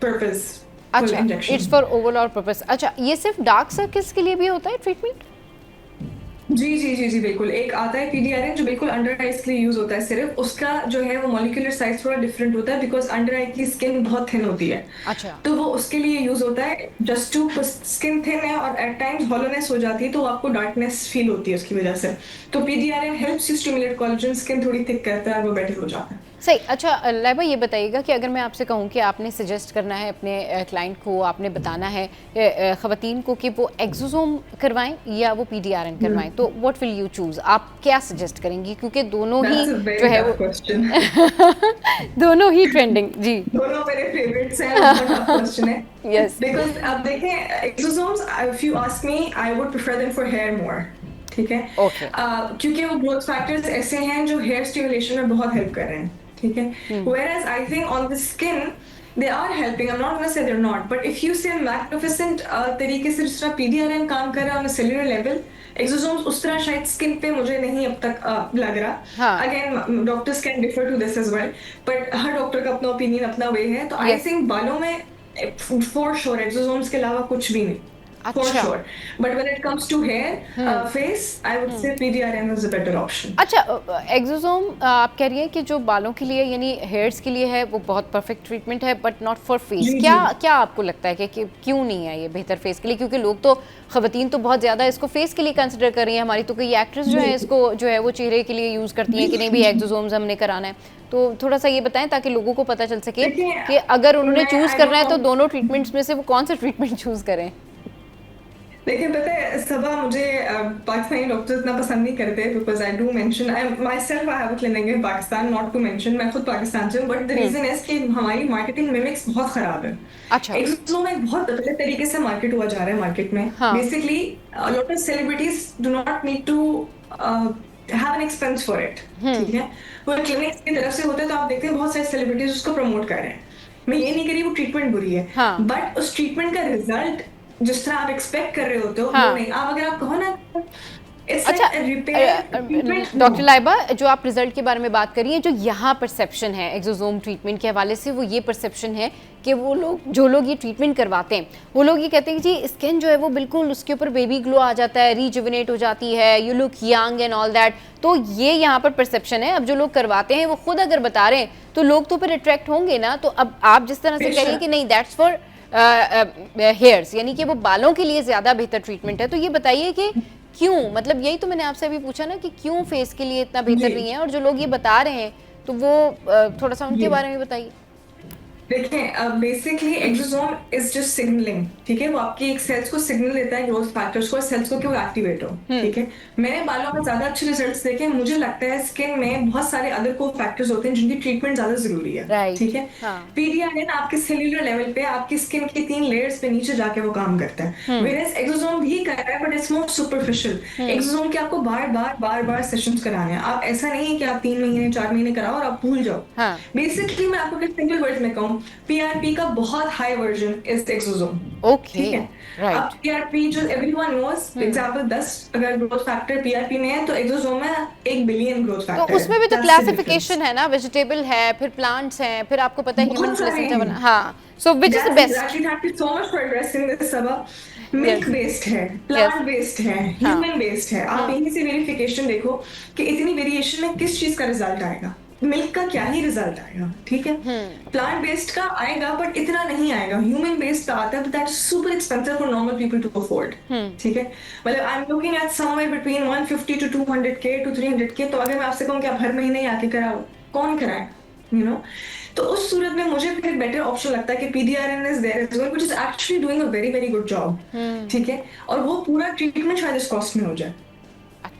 पर्पस अच्छा, injection. It's for overall purpose. अच्छा, ये सिर्फ डार्क सर्कल्स के लिए भी होता है ट्रीटमेंट? जी जी जी जी बिल्कुल। एक आता है PDRN जो बिल्कुल अंडर आईज के लिए यूज होता है सिर्फ, उसका जो है वो मॉलिक्यूलर साइज थोड़ा डिफरेंट होता है, बिकॉज अंडर आई की स्किन बहुत थिन होती है। अच्छा। तो वो उसके लिए यूज होता है, जस्ट टू स्किन थिन है और एट टाइम्स हॉलोनेस हो जाती है, तो आपको डार्कनेस फील होती है उसकी वजह से। तो PDRN helps you stimulate collagen, skin थोड़ी थिक करता है और वो बेटर हो जाता है। सही। अच्छा लाइबा, ये बताइएगा कि अगर मैं आपसे कहूँ कि आपने सजेस्ट करना है अपने क्लाइंट को, आपने बताना है ख़वातीन को कि वो एक्सोसोम करवाएं या वो PDRN करवाएं, तो व्हाट विल यू चूज़? आप क्या सजेस्ट करेंगी? क्योंकि दोनों ही जो है वो दोनों ही ट्रेंडिंग। जी, दोनों मेरे फेवरेट्स हैं, बहुत टफ क्वेश्चन है। यस। बिकॉज अब देखें, exosomes if you ask me I would prefer them for hair more, ठीक है। Okay. क्योंकि वो ग्रोथ फैक्टर्स ऐसे हैं जो हेयर स्टिमुलेशन में बहुत हेल्प कर रहे हैं, ठीक है। Whereas I think on the skin they are helping. I'm not gonna say they're not, but if you say magnificent तरीके से जिस तरह PDRN काम कर रहा है on a cellular level, exosomes उस तरह शायद स्किन पे मुझे नहीं अब तक लग रहा। हाँ। Again, doctors can differ to this as well, but her doctor का अपना ओपिनियन, अपना वे है। तो I Yes. think बालों में for sure exosomes के अलावा कुछ भी नहीं। For अच्छा। sure. But when it comes to hair, face, I would say PDRN is a better option. अच्छा, एक्सोसोम आप कह रही हैं कि जो बालों के लिए यानी हेयर्स के लिए है वो बहुत परफेक्ट ट्रीटमेंट है, बट नॉट फॉर फेस। जी, क्या जी। क्या आपको लगता है कि क्यों नहीं है ये बेहतर फेस के लिए? क्योंकि लोग तो, ख़वातीन तो बहुत ज़्यादा इसको फेस के लिए कंसिडर कर रही हैं। हमारी तो कई एक्ट्रेस जो है इसको जो है वो चेहरे के लिए यूज़ करती हैं कि नहीं भी एक्सोसोम्स हमने कराना है। तो थोड़ा सा ये बताएं ताकि लोगों को पता चल सके देखिए, कि अगर उन्होंने मैं चूज़ I करना है don't तो know. दोनों ट्रीटमेंट्स में से वो कौन सा ट्रीटमेंट चूज़ करें? देखिए, पता है सबा, मुझे पाकिस्तानी डॉक्टर्स इतना पसंद नहीं करते, because I do mention I myself I have a clinic in Pakistan, not to mention, मैं खुद पाकिस्तान से हूँ, बट द रीजन इज कि हमारी मार्केटिंग मिमिक्स बहुत खराब है। अच्छा। एक्सोसोम एक बहुत गलत तरीके से मार्केट हुआ जा रहा है मार्केट में। हाँ। Basically lot of celebrities do not need to have an expense for it, ठीक है। वो क्लिनिक्स की तरफ से होता है, तो आप देखते हैं बहुत सारे सेलिब्रिटीज उसको प्रमोट कर रहे हैं। मैं ये नहीं कह रही वो ट्रीटमेंट बुरी है, हाँ। बट उस ट्रीटमेंट का रिजल्ट जिस तरह आप एक्सपेक्ट कर रहे होते हो हाँ। वो नहीं। आप अगर आप कहो ना, अच्छा, डॉक्टर लाइबा, जो आप रिजल्ट के बारे में बात करिए, जो यहाँ परसेप्शन है एक्सोसोम ट्रीटमेंट के हवाले से, वो ये परसेप्शन है कि वो लोग, जो लोग ये ट्रीटमेंट करवाते हैं, वो लोग ये कहते हैं कि जी स्किन जो है वो बिल्कुल उसके ऊपर बेबी ग्लो आ जाता है, रिजुविनेट हो जाती है, you look young and all that. तो ये यहाँ पर परसेप्शन है। अब जो लोग करवाते हैं वो खुद अगर बता रहे हैं तो लोग तो फिर अट्रैक्ट होंगे ना। तो अब आप जिस तरह से कह रही हैं कि नहीं, दैट्स फॉर हेयर्स, यानी कि वो बालों के लिए ज़्यादा बेहतर ट्रीटमेंट है, तो ये बताइए कि क्यों? मतलब यही तो मैंने आपसे अभी पूछा ना कि क्यों फेस के लिए इतना बेहतर नहीं है, और जो लोग ये बता रहे हैं तो वो थोड़ा सा उनके बारे में बताइए। देखिए, basically exosome is just signalling, ठीक है। वो आपकी एक सेल्स को सिग्नल देता है, ग्रोथ फैक्टर्स को, सेल्स को, कि वो एक्टिवेट हो, ठीक है। मैंने बालों में ज्यादा अच्छे रिजल्ट्स देखे। मुझे लगता है स्किन में बहुत सारे अदर को फैक्टर्स होते हैं जिनकी ट्रीटमेंट ज्यादा जरूरी है, Right. ठीक है। हाँ। PDRN आपके सेल्यूलर लेवल पे आपकी स्किन की 3 लेयर्स पे नीचे जाके वो काम करता है, वेयरएज एक्सोसोम भी कर रहा है, but it's more superficial. Exosome के आपको बार-बार सेशंस कराने हैं। आप ऐसा नहीं है कि आप 3 महीने 4 महीने कराओ और आप भूल जाओ। हाँ। बेसिकली मैं आपको एक सिंगल वर्ड में कहूँ, PRP का बहुत high version is exosome, okay, ठीक है। राइट। अब PRP जो एवरीवन नोस, एग्जांपल 10 अगर ग्रोथ फैक्टर PRP में है तो एक्सोसोम में 1 बिलियन ग्रोथ फैक्टर तो उसमें भी तो क्लासिफिकेशन है ना, वेजिटेबल है, फिर प्लांट्स हैं, फिर आपको पता है ह्यूमन प्लेसेंटा बना। हाँ, so which is the best? Exactly, thank you so much for addressing this, Sabha. Milk based है, प्लांट बेस्ड है, ह्यूमन बेस्ड है। आप यहीं से वेरिफिकेशन देखो कि इतनी वेरिएशन में किस चीज का रिजल्ट आएगा। मिल्क का क्या ही रिजल्ट आएगा, ठीक है। प्लांट बेस्ड का आएगा बट इतना नहीं आएगा। ह्यूमन बेस्ड का आता है, but that is super expensive for normal people to afford, ठीक है। मतलब I am looking at somewhere between 150 to 200K to 300K। तो अगर मैं आपसे कहूँ कि आप हर महीने आके कराओ, कौन कराए, यू नो। तो उस सूरत में मुझे फिर एक बेटर ऑप्शन लगता है कि PDRN is there as well, which is actually doing a very very good job, ठीक है। और वो पूरा ट्रीटमेंट शायद इस कॉस्ट में हो जाए।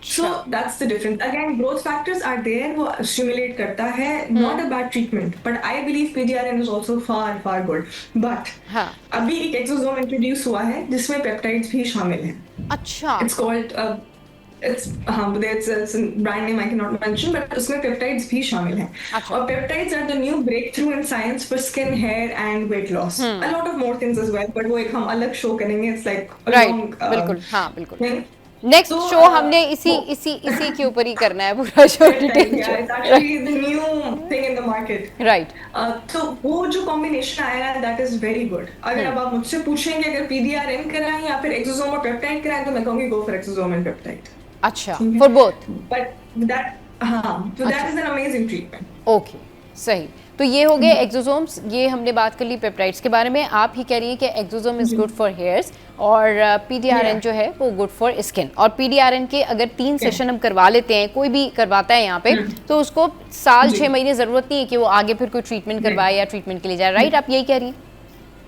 So that's the difference. Again, growth factors are there. वो stimulate करता है. Not a bad treatment, but I believe PDRN is also far good. But हाँ अभी एक exosome introduce हुआ है जिसमें peptides भी शामिल हैं. अच्छा It's called it's a brand name I cannot mention, but उसमें peptides भी शामिल हैं. अच्छा। और peptides are the new breakthrough in science for skin, hair and weight loss. A lot of more things as well, but वो एक हम अलग show करेंगे. It's like a right long बिल्कुल हाँ बिल्कुल thing. नेक्स्ट तो, शो हमने इसी के ऊपर ही करना है पूरा show detail Yeah, it's actually the new thing in the market. Right तो वो जो कॉम्बिनेशन आया है that is very good. अगर अब आप मुझसे पूछेंगे अगर PDRN कराएं या फिर एक्सोसोम और पेप्टाइड कराएं तो मैं कहूँगी go for exosome and peptide. अच्छा for both But that that is an amazing treatment. Okay सही तो ये हो गए एक्सोसोम्स ये हमने बात कर ली पेप्टाइड्स के बारे में आप ही कह रही हैं कि exosome is good for hairs और पीडीआरएन जो है वो गुड फॉर स्किन और पीडीआरएन के अगर 3 सेशन हम करवा लेते हैं कोई भी करवाता है यहाँ पे तो उसको साल 6 महीने जरूरत नहीं है कि वो आगे फिर कोई ट्रीटमेंट करवाए या ट्रीटमेंट के लिए जाए राइट आप यही कह रही हैं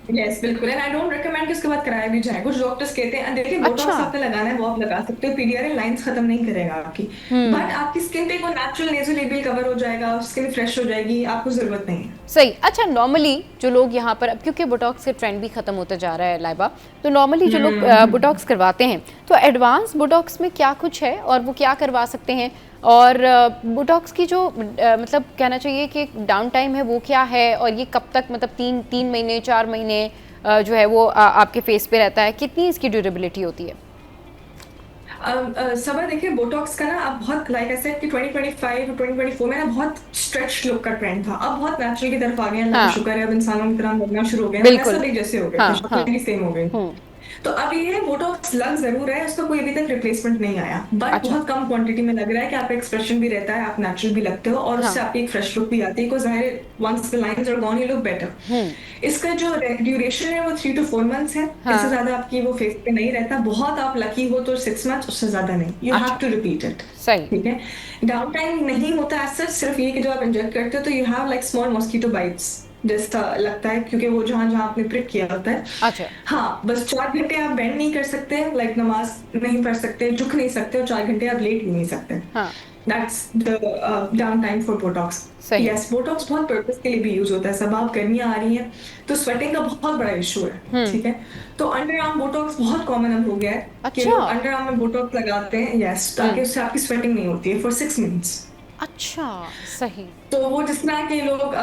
Yes, बिल्कुल एंड आई डोंट रिकमेंड कि उसके बाद कराया भी जाए कुछ डॉक्टर्स कहते हैं देखिए बोटॉक्स आपने लगाना है वो आप लगा सकते हो पीडीआरएन लाइंस खत्म नहीं करेगा आपकी बट आपकी स्किन पे को नेचुरल नेज़ोलेबियल कवर हो जाएगा स्किन फ्रेश हो जाएगी आपको जरूरत नहीं है सही अच्छा नॉर्मली जो लोग यहाँ पर अब क्योंकि बोटॉक्स का ट्रेंड भी खत्म होता जा रहा है लाइबा तो नॉर्मली जो लोग बोटॉक्स करवाते हैं तो एडवांस बोटॉक्स में क्या कुछ है और वो क्या करवा सकते हैं और बोटॉक्स की जो मतलब कहना चाहिए कि डाउन टाइम है वो क्या है और ये कब तक मतलब 3 महीने 4 महीने जो है वो आपके फेस पे रहता है कितनी इसकी ड्यूरेबिलिटी होती है सबा देखिए बोटॉक्स का ना अब बहुत लाइक आई सेड कि 2025 और 2024 में ना बहुत स्ट्रेच लुक का ट्रेंड था अब बहुत नेचुरल की तरफ आ गए अल्लाह का शुक्र है अब इंसानों की तरह लगना शुरू हो गए हैं सब एक जैसे हो गए शक्ल सेम हो गई तो अब ये बोटॉक्स लग जरूर है उसका कोई अभी तक रिप्लेसमेंट नहीं आया बट बहुत कम क्वांटिटी में लग रहा है कि आपका एक्सप्रेशन भी रहता है आप नेचुरल भी लगते हो और उससे आपकी एक फ्रेश लुक भी आती है because once the lines are gone you look better इसका जो ड्यूरेशन है वो 3 to 4 months है इससे ज्यादा आपकी वो फेस पे नहीं रहता बहुत आप लकी हो तो 6 months उससे ज्यादा नहीं you have to repeat it सही ठीक है डाउन टाइम नहीं होता ऐसा सिर्फ ये कि जो आप इंजेक्ट करते हो तो you have like small mosquito bytes जैसा लगता है क्योंकि वो जहाँ आपने प्रिक किया होता है अच्छा हाँ बस 4 घंटे आप बेंड नहीं कर सकते लाइक नमाज नहीं पढ़ सकते झुक नहीं सकते और 4 घंटे आप लेट भी नहीं सकते That's the downtime for Botox. Yes, Botox बहुत पर्पस के लिए भी यूज होता है सब आप गर्मियाँ आ रही हैं तो स्वेटिंग का बहुत बड़ा इशू है ठीक है तो अंडर आर्म बोटॉक्स बहुत कॉमन अब हो गया है कि लोग अंडर आर्म में बोटॉक्स लगाते हैं यस ताकि उससे आपकी स्वेटिंग नहीं होती है फॉर 6 months. अच्छा सही तो वो जिस तरह के लोग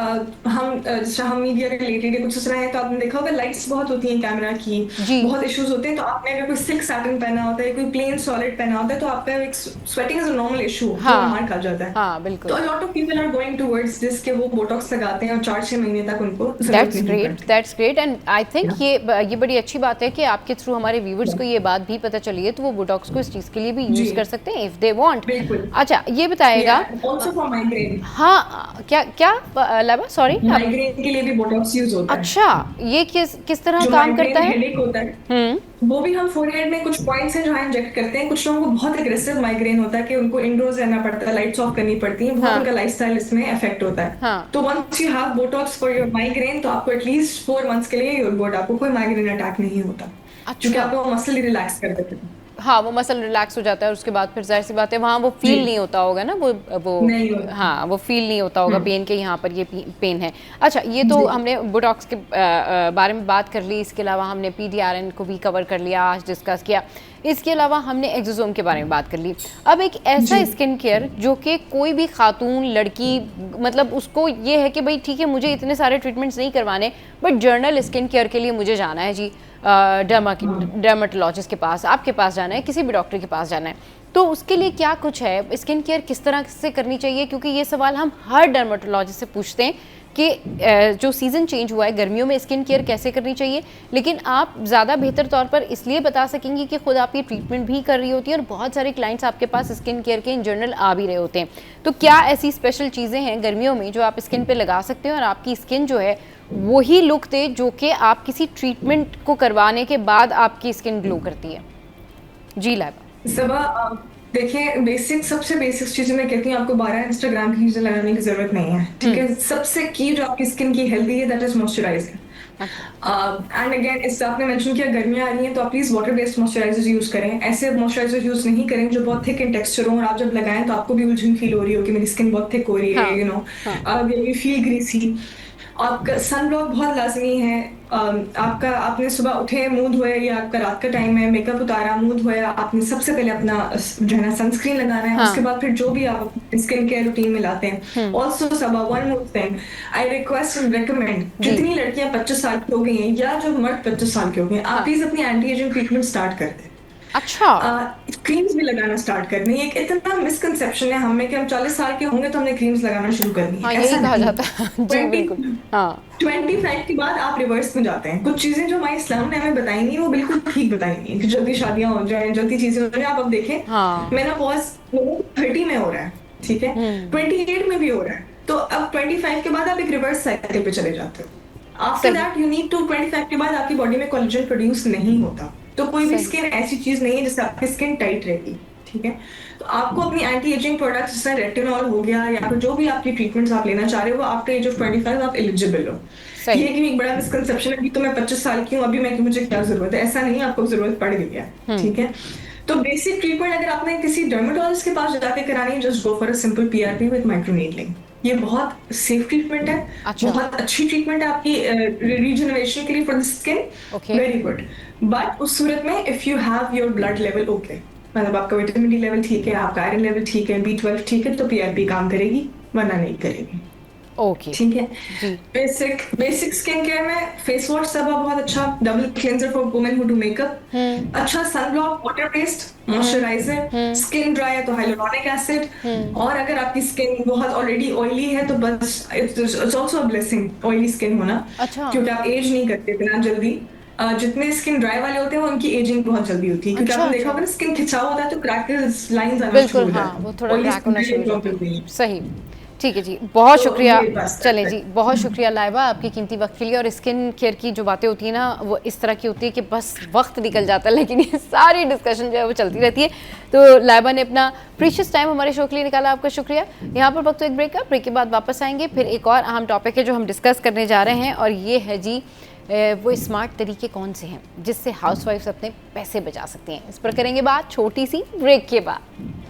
हम मीडिया रिलेटेड कुछ उस तरह है तो आपने देखा होगा लाइट्स बहुत होती हैं कैमरा की बहुत इश्यूज होते हैं तो आपने अगर कोई सिल्क सैटिन पहना होता है कोई प्लेन सॉलिड पहना होता है तो आपका एक sweating is a normal issue जो मार खा जाता है हाँ बिल्कुल तो a lot of people are going towards this के वो बोटॉक्स लगाते हैं और 4-6 महीने तक उनको that's great and I think ये बड़ी अच्छी बात है कि आपके थ्रू हमारे व्यूअर्स को ये बात भी पता चली है तो वो बोटॉक्स को इस चीज के लिए भी यूज कर सकते हैं इफ दे वांट अच्छा ये बताइएगा आल्सो फॉर माइग्रेन हाँ क्या लाबा सॉरी माइग्रेन के लिए भी बोटॉक्स यूज होता है अच्छा ये किस तरह काम करता है हेडेक होता है वो भी हम फोरहेड में कुछ पॉइंट्स हैं जहाँ इंजेक्ट करते हैं कुछ लोगों को बहुत एग्रेसिव माइग्रेन होता है कि उनको इंडोर्स रहना पड़ता है लाइट्स ऑफ करनी पड़ती है बहुत उनका लाइफस्टाइल इसमें इफेक्ट होता है तो once you have Botox for your migraine तो आपको एटलीस्ट 4 months के लिए योर गुड आपको कोई माइग्रेन अटैक नहीं होता क्योंकि आपको मसल रिलैक्स कर देते हैं हाँ वो मसल रिलैक्स हो जाता है और उसके बाद फिर जाहिर सी बात है वहाँ वो फील नहीं होता होगा ना वो हाँ वो फील नहीं होता होगा पेन के यहाँ पर ये पेन है अच्छा ये तो हमने बोटॉक्स के बारे में बात कर ली इसके अलावा हमने पीडीआरएन को भी कवर कर लिया आज डिस्कस किया इसके अलावा हमने एक्सोसोम के बारे में बात कर ली अब एक ऐसा स्किन केयर जो कि कोई भी खातून लड़की मतलब उसको ये है कि भाई ठीक है मुझे इतने सारे ट्रीटमेंट्स नहीं करवाने बट जर्नल स्किन केयर के लिए मुझे जाना है जी डर्माटोलॉजिस्ट के पास आपके पास जाना है किसी भी डॉक्टर के पास जाना है तो उसके लिए क्या कुछ है स्किन केयर किस तरह से करनी चाहिए क्योंकि ये सवाल हम हर डर्माटोलॉजिस्ट से पूछते हैं कि जो सीज़न चेंज हुआ है गर्मियों में स्किन केयर कैसे करनी चाहिए लेकिन आप ज़्यादा बेहतर तौर पर इसलिए बता सकेंगी कि खुद आप ये ट्रीटमेंट भी कर रही होती हैं और बहुत सारे क्लाइंट्स आपके पास स्किन केयर के इन जनरल आ भी रहे होते हैं तो क्या ऐसी स्पेशल चीज़ें हैं गर्मियों में जो आप स्किन पे लगा सकते हैं और आपकी स्किन जो है वही लुक दे जो कि आप किसी ट्रीटमेंट को करवाने के बाद आपकी स्किन ग्लो करती है जी लाइबा देखिए सबसे बेसिक चीजें मैं कहती हूँ आपको 12 इंस्टाग्राम की चीजें लगाने की जरूरत नहीं है ठीक है सबसे की जो आपकी स्किन की हेल्दी है that is moisturiser and again इससे आपने मेंशन किया गर्मियाँ आ रही हैं तो आप please water based moisturisers use करें, ऐसे मॉइस्चराइजर यूज नहीं करें जो बहुत थिक इन टेक्सचर हो और आप जब लगाएं तो आपको भी उलझन फील हो रही हो कि मेरी स्किन बहुत थिक हो रही है, you know, you feel greasy. आपका सन ब्लॉक बहुत लाजमी है। आपका आपने सुबह उठे, मुंह धोए या आपका रात का टाइम है, मेकअप उतारा, मुंह धोया, आपने सबसे पहले अपना जो है ना सनस्क्रीन लगाना है। उसके बाद फिर जो भी आप स्किन केयर रूटीन में लाते हैं। Also Saba one more thing I request and recommend, जितनी लड़कियां 25 साल की हो गई हैं या जो मर्द 25 साल के हो गए हैं, आप प्लीज अपनी एंटी एजिंग ट्रीटमेंट स्टार्ट कर दें। अच्छा, क्रीम्स भी लगाना स्टार्ट कर दें। एक इतना मिसकंसेप्शन है हमें कि हम 40 साल के होंगे तो हमने क्रीम्स लगाना शुरू करनी है। हाँ, यही कहा जाता है। जी बिल्कुल। हाँ, 25 के बाद आप रिवर्स में जाते हैं। कुछ चीजें जो हमारे इस्लाम ने हमें बताई नहीं वो बिल्कुल ठीक बताई नहीं कि जल्दी शादियां हो जाएं, जल्दी चीजें हो जाएं। आप अब देखें, हाँ, मेनोपॉज लोगों को 30 में हो रहा है, ठीक है, 28 में भी हो रहा है, तो अब 25 के बाद आप एक रिवर्स साइकिल पे चले जाते हो। After that you need to 25 के बाद आपकी बॉडी में कोलेजन प्रोड्यूस नहीं होता, तो कोई भी स्किन ऐसी चीज नहीं है जिससे आपकी स्किन टाइट रहेगी, ठीक है। तो आपको अपनी एंटी एजिंग प्रोडक्ट्स जैसे रेटिनॉल हो गया या फिर जो भी आपकी ट्रीटमेंट्स आप लेना चाह रहे हो आफ्टर एज ऑफ 25 आप एलिजिबल हो। ये कि एक बड़ा मिसकंसेप्शन है कि तो मैं 25 साल की हूँ अभी मैं मुझे क्या जरूरत है, ऐसा नहीं, आपको जरूरत पड़ गई है, ठीक है। तो बेसिक ट्रीटमेंट अगर आपने किसी डर्मेटोलॉजिस्ट के पास जाके करानी है, just go for a simple PRP with microneedling. ये बहुत सेफ ट्रीटमेंट है। अच्छा। बहुत अच्छी ट्रीटमेंट है आपकी रीजनरेशन के लिए for the skin, very good. But उस सूरत में if you have your blood level okay, मतलब आपका विटामिन डी लेवल ठीक है, आपका आयरन लेवल ठीक है, B12 ठीक है, तो पीआरपी काम करेगी, वरना नहीं करेगी। ओके, ठीक है। बेसिक स्किन केयर में फेस वॉश सब बहुत अच्छा, double cleanser for women who do makeup, अच्छा sunblock, water based moisturiser, skin dry है तो हाइलुरोनिक एसिड, और अगर आपकी स्किन बहुत ऑलरेडी ऑयली है तो बस it's also a blessing oily skin होना। अच्छा, क्योंकि आप एज नहीं करते इतना जल्दी। जितने स्किन ड्राई वाले होते हैं उनकी एजिंग बहुत जल्दी होती है, क्योंकि अच्छा, आपने देखा अच्छा, होगा ना स्किन खिंचाव होता है तो क्रैकल्स लाइंस आना शुरू बिल्कुल, हो हाँ, जाती हैं। वो थोड़ा Oily क्रैक होना skin शुरू हो की जाती प्रॉब्लम नहीं है। है। सही, ठीक है जी, बहुत तो शुक्रिया। ये बस चलें जी, बहुत शुक्रिया लाइबा आपकी कीमती वक्त के लिए। और स्किन केयर की जो बातें होती है ना वो इस तरह की होती है कि बस वक्त निकल जाता है, लेकिन ये सारी डिस्कशन जो है वो चलती रहती है। तो लाइबा ने अपना प्रीशियस टाइम हमारे शो के लिए निकाला, आपका शुक्रिया। यहाँ पर वक्त एक ब्रेक का, ब्रेक के बाद वापस आएंगे। फिर एक और अहम टॉपिक है जो हम डिस्कस करने जा रहे हैं, और ये है जी वो स्मार्ट तरीके कौन से हैं जिससे हाउसवाइफ्स अपने पैसे बचा सकती हैं। इस पर करेंगे बात छोटी सी ब्रेक के बाद।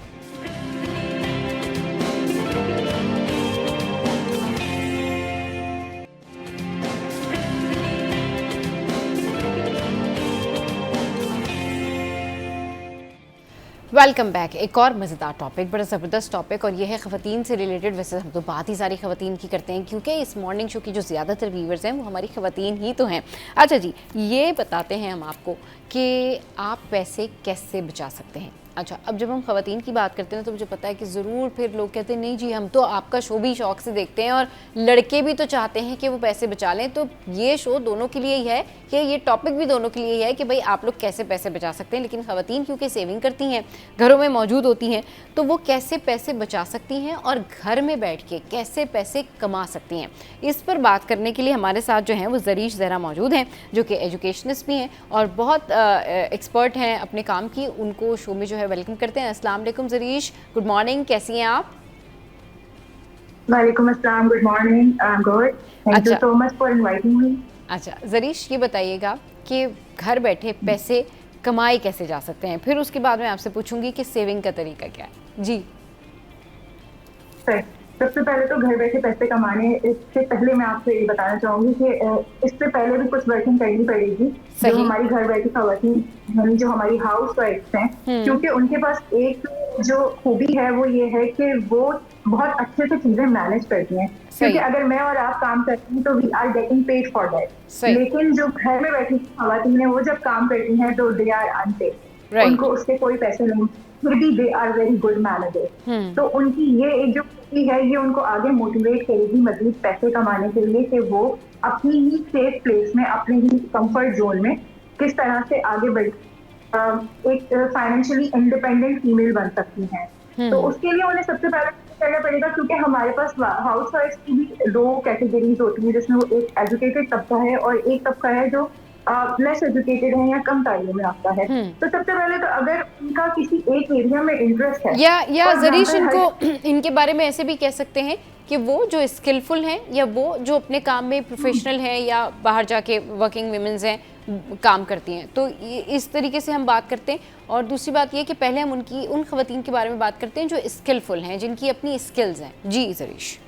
Welcome back. एक और मज़ेदार टॉपिक, बड़ा ज़बरदस्त टॉपिक, और ये है ख़वातीन से रिलेटेड। वैसे हम तो बात ही सारी ख़वातीन की करते हैं क्योंकि इस मॉर्निंग शो की जो ज़्यादातर व्यूवर्स हैं वो हमारी ख़वातीन ही तो हैं। अच्छा जी, ये बताते हैं हम आपको कि आप पैसे कैसे बचा सकते हैं। अच्छा, अब जब हम ख़वातीन की बात करते हैं तो मुझे पता है कि ज़रूर फिर लोग कहते हैं नहीं जी हम तो आपका शो भी शौक़ से देखते हैं और लड़के भी तो चाहते हैं कि वो पैसे बचा लें। तो ये शो दोनों के लिए ही है कि ये टॉपिक भी दोनों के लिए ही है कि भाई आप लोग कैसे पैसे बचा सकते हैं। लेकिन ख़वातीन क्योंकि सेविंग करती हैं, घरों में मौजूद होती हैं, तो वो कैसे पैसे बचा सकती हैं और घर में बैठ के कैसे पैसे कमा सकती हैं। इस पर बात करने के लिए हमारे साथ जो हैं वो ज़रीश ज़हरा मौजूद हैं, जो कि एजुकेशनिस्ट भी हैं और बहुत एक्सपर्ट हैं अपने काम की। उनको शो में जो है वेलकम करते हैं। अस्सलाम वालेकुम ज़रीश, गुड मॉर्निंग, कैसी हैं आप? वालेकुम अस्सलाम, good morning, I am good, thank you so much for inviting me. अच्छा ज़रीश, ये बताइएगा कि घर बैठे पैसे कमाए कैसे जा सकते हैं, फिर उसके बाद मैं आपसे पूछूंगी कि सेविंग का तरीका क्या है। जी सही, सबसे पहले तो घर बैठे पैसे कमाने इससे पहले मैं आपसे ये बताना चाहूंगी कि इससे पहले भी कुछ वर्किंग करनी पड़ेगी जो हमारी घर बैठी खवातीन, जो हमारी हाउस वाइफ्स हैं, क्योंकि उनके पास एक जो खूबी है वो ये है कि वो बहुत अच्छे से चीजें मैनेज करती हैं। क्योंकि अगर मैं और आप काम करते हैं तो we are getting paid for that, लेकिन जो घर में बैठी खवातीन है वो जब काम करती हैं तो दे आर अनपेड, उनको उसके कोई पैसे नहीं, फिर भी they are very good manager. तो उनकी ये एक जो खूबी है ये उनको आगे मोटिवेट करेगी मजीद पैसे कमाने के लिए कि वो अपनी ही सेफ प्लेस में, अपने ही कंफर्ट जोन में किस तरह से आगे बढ़ एक फाइनेंशियली इंडिपेंडेंट फीमेल बन सकती हैं। तो उसके लिए उन्हें सबसे पहले करना पड़ेगा, क्योंकि हमारे पास हाउस वाइफ की भी दो कैटेगरीज होती हैं, जिसमें वो एक एजुकेटेड तबका है और एक तबका है जो लेस एजुकेटेड है या कम तालीम याफ्ता है, तो सबसे पहले तो अगर उनका किसी एक एरिया में इंटरेस्ट है या for जरीश, example, इनको इनके बारे में ऐसे भी कह सकते हैं कि वो जो स्किलफुल हैं या वो जो अपने काम में प्रोफेशनल हैं या बाहर जाके वर्किंग वीमेंस हैं, काम करती हैं, तो इस तरीके से हम बात करते हैं। और दूसरी बात ये कि पहले हम उन खवातीन के बारे में बात करते हैं जो स्किलफुल हैं, जिनकी अपनी स्किल्स हैं। जी जरीश।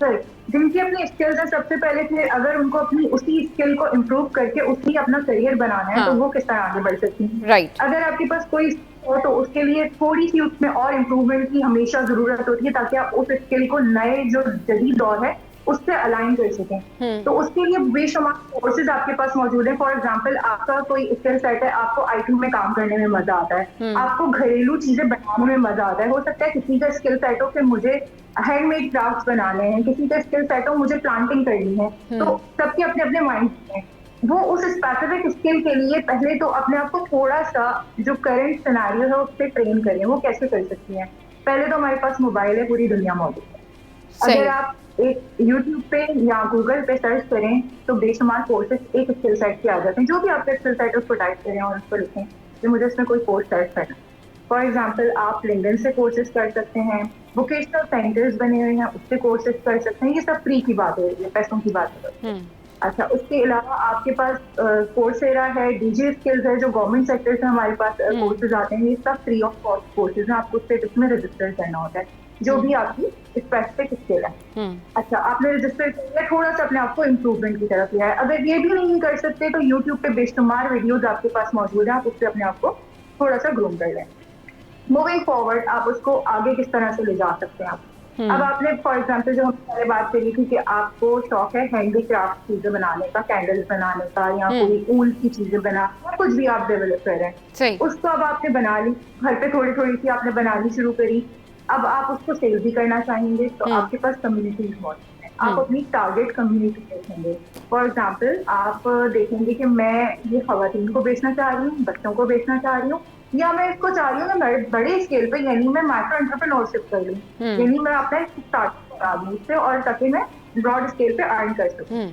जिनकी अपनी स्किल्स है, सबसे पहले फिर अगर उनको अपनी उसी स्किल को इम्प्रूव करके उसी अपना करियर बनाना है, तो वो किस तरह आगे बढ़ सकती है। राइट। अगर आपके पास कोई हो तो उसके लिए थोड़ी सी उसमें और इम्प्रूवमेंट की हमेशा जरूरत होती है, ताकि आप उस स्किल को नए जो जदीद दौर है उससे अलाइन कर सकें। तो उसके लिए बेशुमार कोर्सेज आपके पास मौजूद है। फॉर एग्जांपल, आपका कोई स्किल सेट है, आपको आईटी में काम करने में मजा आता है, आपको घरेलू चीजें बनाने में मजा आता है। हो सकता है किसी का स्किल सेट हो कि मुझे हैंडमेड क्राफ्ट बनाने हैं, किसी का स्किल सेट हो मुझे प्लांटिंग करनी है। तो सबके अपने अपने माइंड हैं। वो उस स्पेसिफिक स्किल के लिए पहले तो अपने आप को थोड़ा सा जो करंट सिनेरियो है उससे ट्रेन करें। वो कैसे कर सकती हैं? पहले तो हमारे पास मोबाइल है, पूरी दुनिया मौजूद है। अगर आप एक YouTube पे या गूगल पे सर्च करें तो बेशुमार कोर्सेज एक स्किल सेट के आ जाते हैं। जो भी आपका स्किल सेट है उसको टाइप करें और उस पर लिखें कि मुझे इसमें कोई कोर्स सर्च करना। फॉर एग्जाम्पल, आप लिंक्डइन से कोर्सेज कर सकते हैं, वोकेशनल सेंटर्स बने हुए हैं उससे कोर्सेज कर सकते हैं। ये सब फ्री की बात हो रही है, पैसों की बात हो रही है। अच्छा, उसके अलावा आपके पास कोर्सेरा है, डीजे स्किल्स है, जो गवर्नमेंट सेक्टर से हमारे पास कोर्सेज आते हैं। ये सब फ्री ऑफ कॉस्ट कोर्सेज हैं। आपको उसमें रजिस्टर करना होता है जो भी आपकी स्पेसिफिक स्किल है। अच्छा, आपने रजिस्टर किया, थोड़ा सा अपने आप को इम्प्रूवमेंट की तरफ लिया है। अगर ये भी नहीं कर सकते तो यूट्यूब पे बेशुमार वीडियोज आपके पास मौजूद है, आप उससे अपने आप को थोड़ा सा ग्रूम कर लें। मूविंग फॉरवर्ड, आप उसको आगे किस तरह से ले जा सकते हैं आप। अब आपने फॉर एग्जाम्पल जो हम पहले बात करी थी कि आपको शौक है हैंडीक्राफ्ट चीजें बनाने का, कैंडल्स बनाने का, या कोई ऊल की चीजें बनाना, कुछ भी आप डेवलप कर रहे हैं, उसको अब आपने बना ली, घर पे थोड़ी थोड़ी सी आपने बनानी शुरू करी। अब आप उसको सेल भी करना चाहेंगे तो आपके पास कम्युनिटीज मौजूद है। आप अपनी टारगेट कम्युनिटी देखेंगे। फॉर एग्जाम्पल, आप देखेंगे कि मैं ये खवातीन को बेचना चाह रही हूँ, बच्चों को बेचना चाह रही हूँ, या मैं इसको चाह रही हूँ मैं बड़े स्केल पे, यानी मैं माइक्रो एंटरप्रेन्योरशिप कर लूँ, यानी मैं अपना स्टार्ट करा दूँ इससे, और ताकि मैं ब्रॉड स्केल पे अर्न कर सकूँ।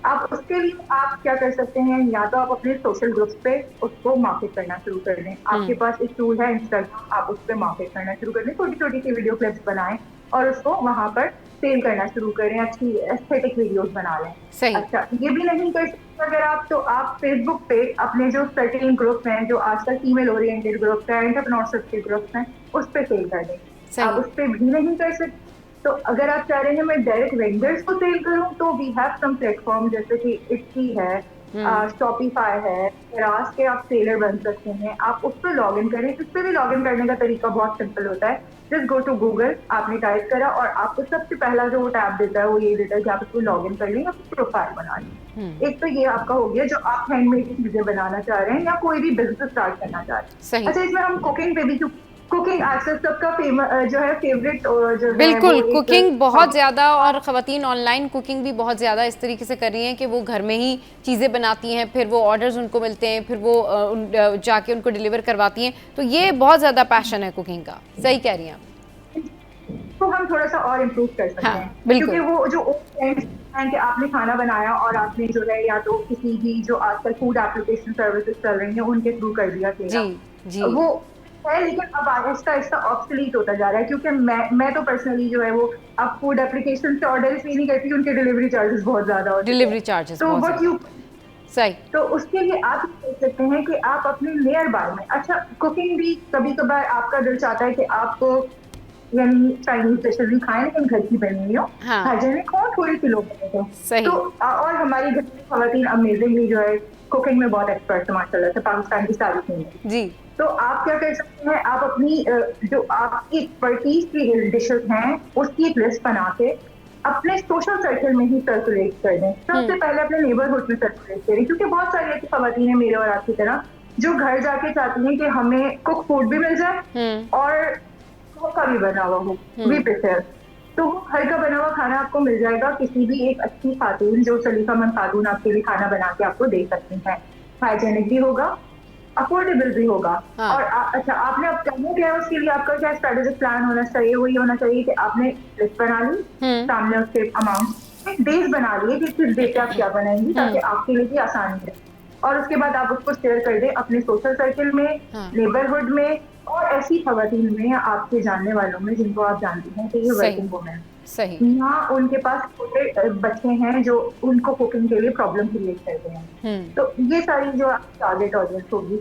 आप उसके लिए आप क्या कर सकते हैं, या तो आप अपने सोशल ग्रुप्स पे उसको मार्केट करना शुरू कर दें। आपके पास एक टूल है इंस्टाग्राम, आप उस पर मार्केट करना शुरू कर दें, छोटी छोटी सी वीडियो क्लिप्स बनाएं और उसको वहां पर सेल करना शुरू करें, अच्छी एस्थेटिक वीडियोस बना लें। अच्छा, ये भी नहीं कर सकते अगर आप, तो आप फेसबुक पे अपने जो सर्टेन ग्रुप्स हैं, जो आजकल फीमेल ओरिएंटेड ग्रुप्स हैं, एंटरप्रेन्योरशिप के ग्रुप्स हैं, उस पर सेल कर दें। आप उस पर भी नहीं कर सकते तो अगर आप चाह रहे हैं मैं डायरेक्ट वेंडर्स को सेल करूं, तो वी हैव सम प्लेटफॉर्म जैसे कि इट्सी है, शॉपिफाई है, रास के आप सेलर बन सकते हैं। आप उस पर लॉग इन करें। इस पर भी लॉग इन करने का तरीका बहुत सिंपल होता है। जस्ट गो टू गूगल, आपने टाइप करा और आपको सबसे पहला जो वो टैब देता है वो ये देता है कि आप इसको लॉग इन कर लें, अपनी प्रोफाइल बना लें। एक तो ये आपका हो गया जो आप हैंडमेड चीजें बनाना चाह रहे हैं या कोई भी बिजनेस स्टार्ट करना चाह रहे हैं। अच्छा, इसमें हम कुकिंग पे भी, कुकिंग आजकल सबका जो है फेवरेट जो बिल्कुल, कुकिंग बहुत ज़्यादा, और ख़वातीन ऑनलाइन कुकिंग भी बहुत ज़्यादा इस तरीके से कर रही हैं कि वो घर में ही चीज़ें बनाती हैं, फिर वो ऑर्डर्स उनको मिलते हैं, फिर वो जाके उनको डिलीवर करवाती हैं। तो ये बहुत ज़्यादा पैशन है कुकिंग का। सही कह रही हैं आप। तो हम थोड़ा सा और इम्प्रूव कर सकते हैं, क्योंकि वो जो हैं कि आपने खाना बनाया और आपने जो है या तो किसी भी जो आजकल फूड एप्लीकेशन सर्विसेज चल रही हैं उनके थ्रू कर दिया जी वो है, लेकिन अब आहिस्ता आहिस्ता ऑब्सोलीट होता जा रहा है। क्योंकि मैं तो पर्सनली जो है वो अब फूड एप्लीकेशन से ऑर्डर इसलिए नहीं करती, उनके डिलीवरी चार्जेस बहुत ज्यादा होते हैं। डिलीवरी चार्जेस तो व्हाट यू सही, तो उसके लिए आप कर सकते हैं कि आप अपने नियर बाय में, अच्छा कुकिंग भी कभी कभार आपका दिल चाहता है कि आपको यानी चाइनीज डिशेज भी खाएं लेकिन घर की बनी हुई हो, हाइजीनिक हो, थोड़ी सी लोग तो और हमारी घर की खवातीन अमेजिंगली जो है कुकिंग में बहुत एक्सपर्ट है माशाल्लाह से, पाकिस्तान की तारीफ में जी। तो आप क्या कर सकते हैं, आप अपनी जो आपकी एक्सपर्टीज की डिशेज हैं उसकी एक लिस्ट बना के अपने सोशल सर्कल में ही सर्कुलेट कर दें। सबसे पहले अपने नेबरहुड में सर्कुलेट करें, क्योंकि बहुत सारी ऐसी खवातीन हैं मेरे और आपकी तरह जो घर जाके चाहती हैं कि हमें कुक फूड भी मिल जाए और का भी बना हुआ हो, वी प्रेफर। तो वो घर का बना हुआ खाना आपको मिल जाएगा, किसी भी एक अच्छी खातून जो सलीकामंद खातून आपके लिए खाना बना के आपको दे सकती है। हाइजेनिक भी होगा, अफोर्डेबल भी होगा। और अच्छा, आपने अब करना क्या है, उसके लिए आपका क्या स्ट्रेटेजिक प्लान होना चाहिए, वही होना चाहिए कि आपने लिस्ट बना ली, सामने उसके अमाउंट आपने डेज बना लिए कि किस डे पे आप क्या बनाएंगी ताकि आपके लिए भी आसानी है, और उसके बाद आप उसको शेयर कर दें अपने सोशल सर्कल में, नेबरहुड में, और ऐसी खवातीन में या आपके जानने वालों में जिनको आप जानती हैं कि ये वर्किंग वुमेन सही, यहाँ उनके पास छोटे बच्चे हैं जो उनको कुकिंग के लिए प्रॉब्लम क्रिएट करते हैं। तो ये सारी जो टारगेट ऑडियंस होगी,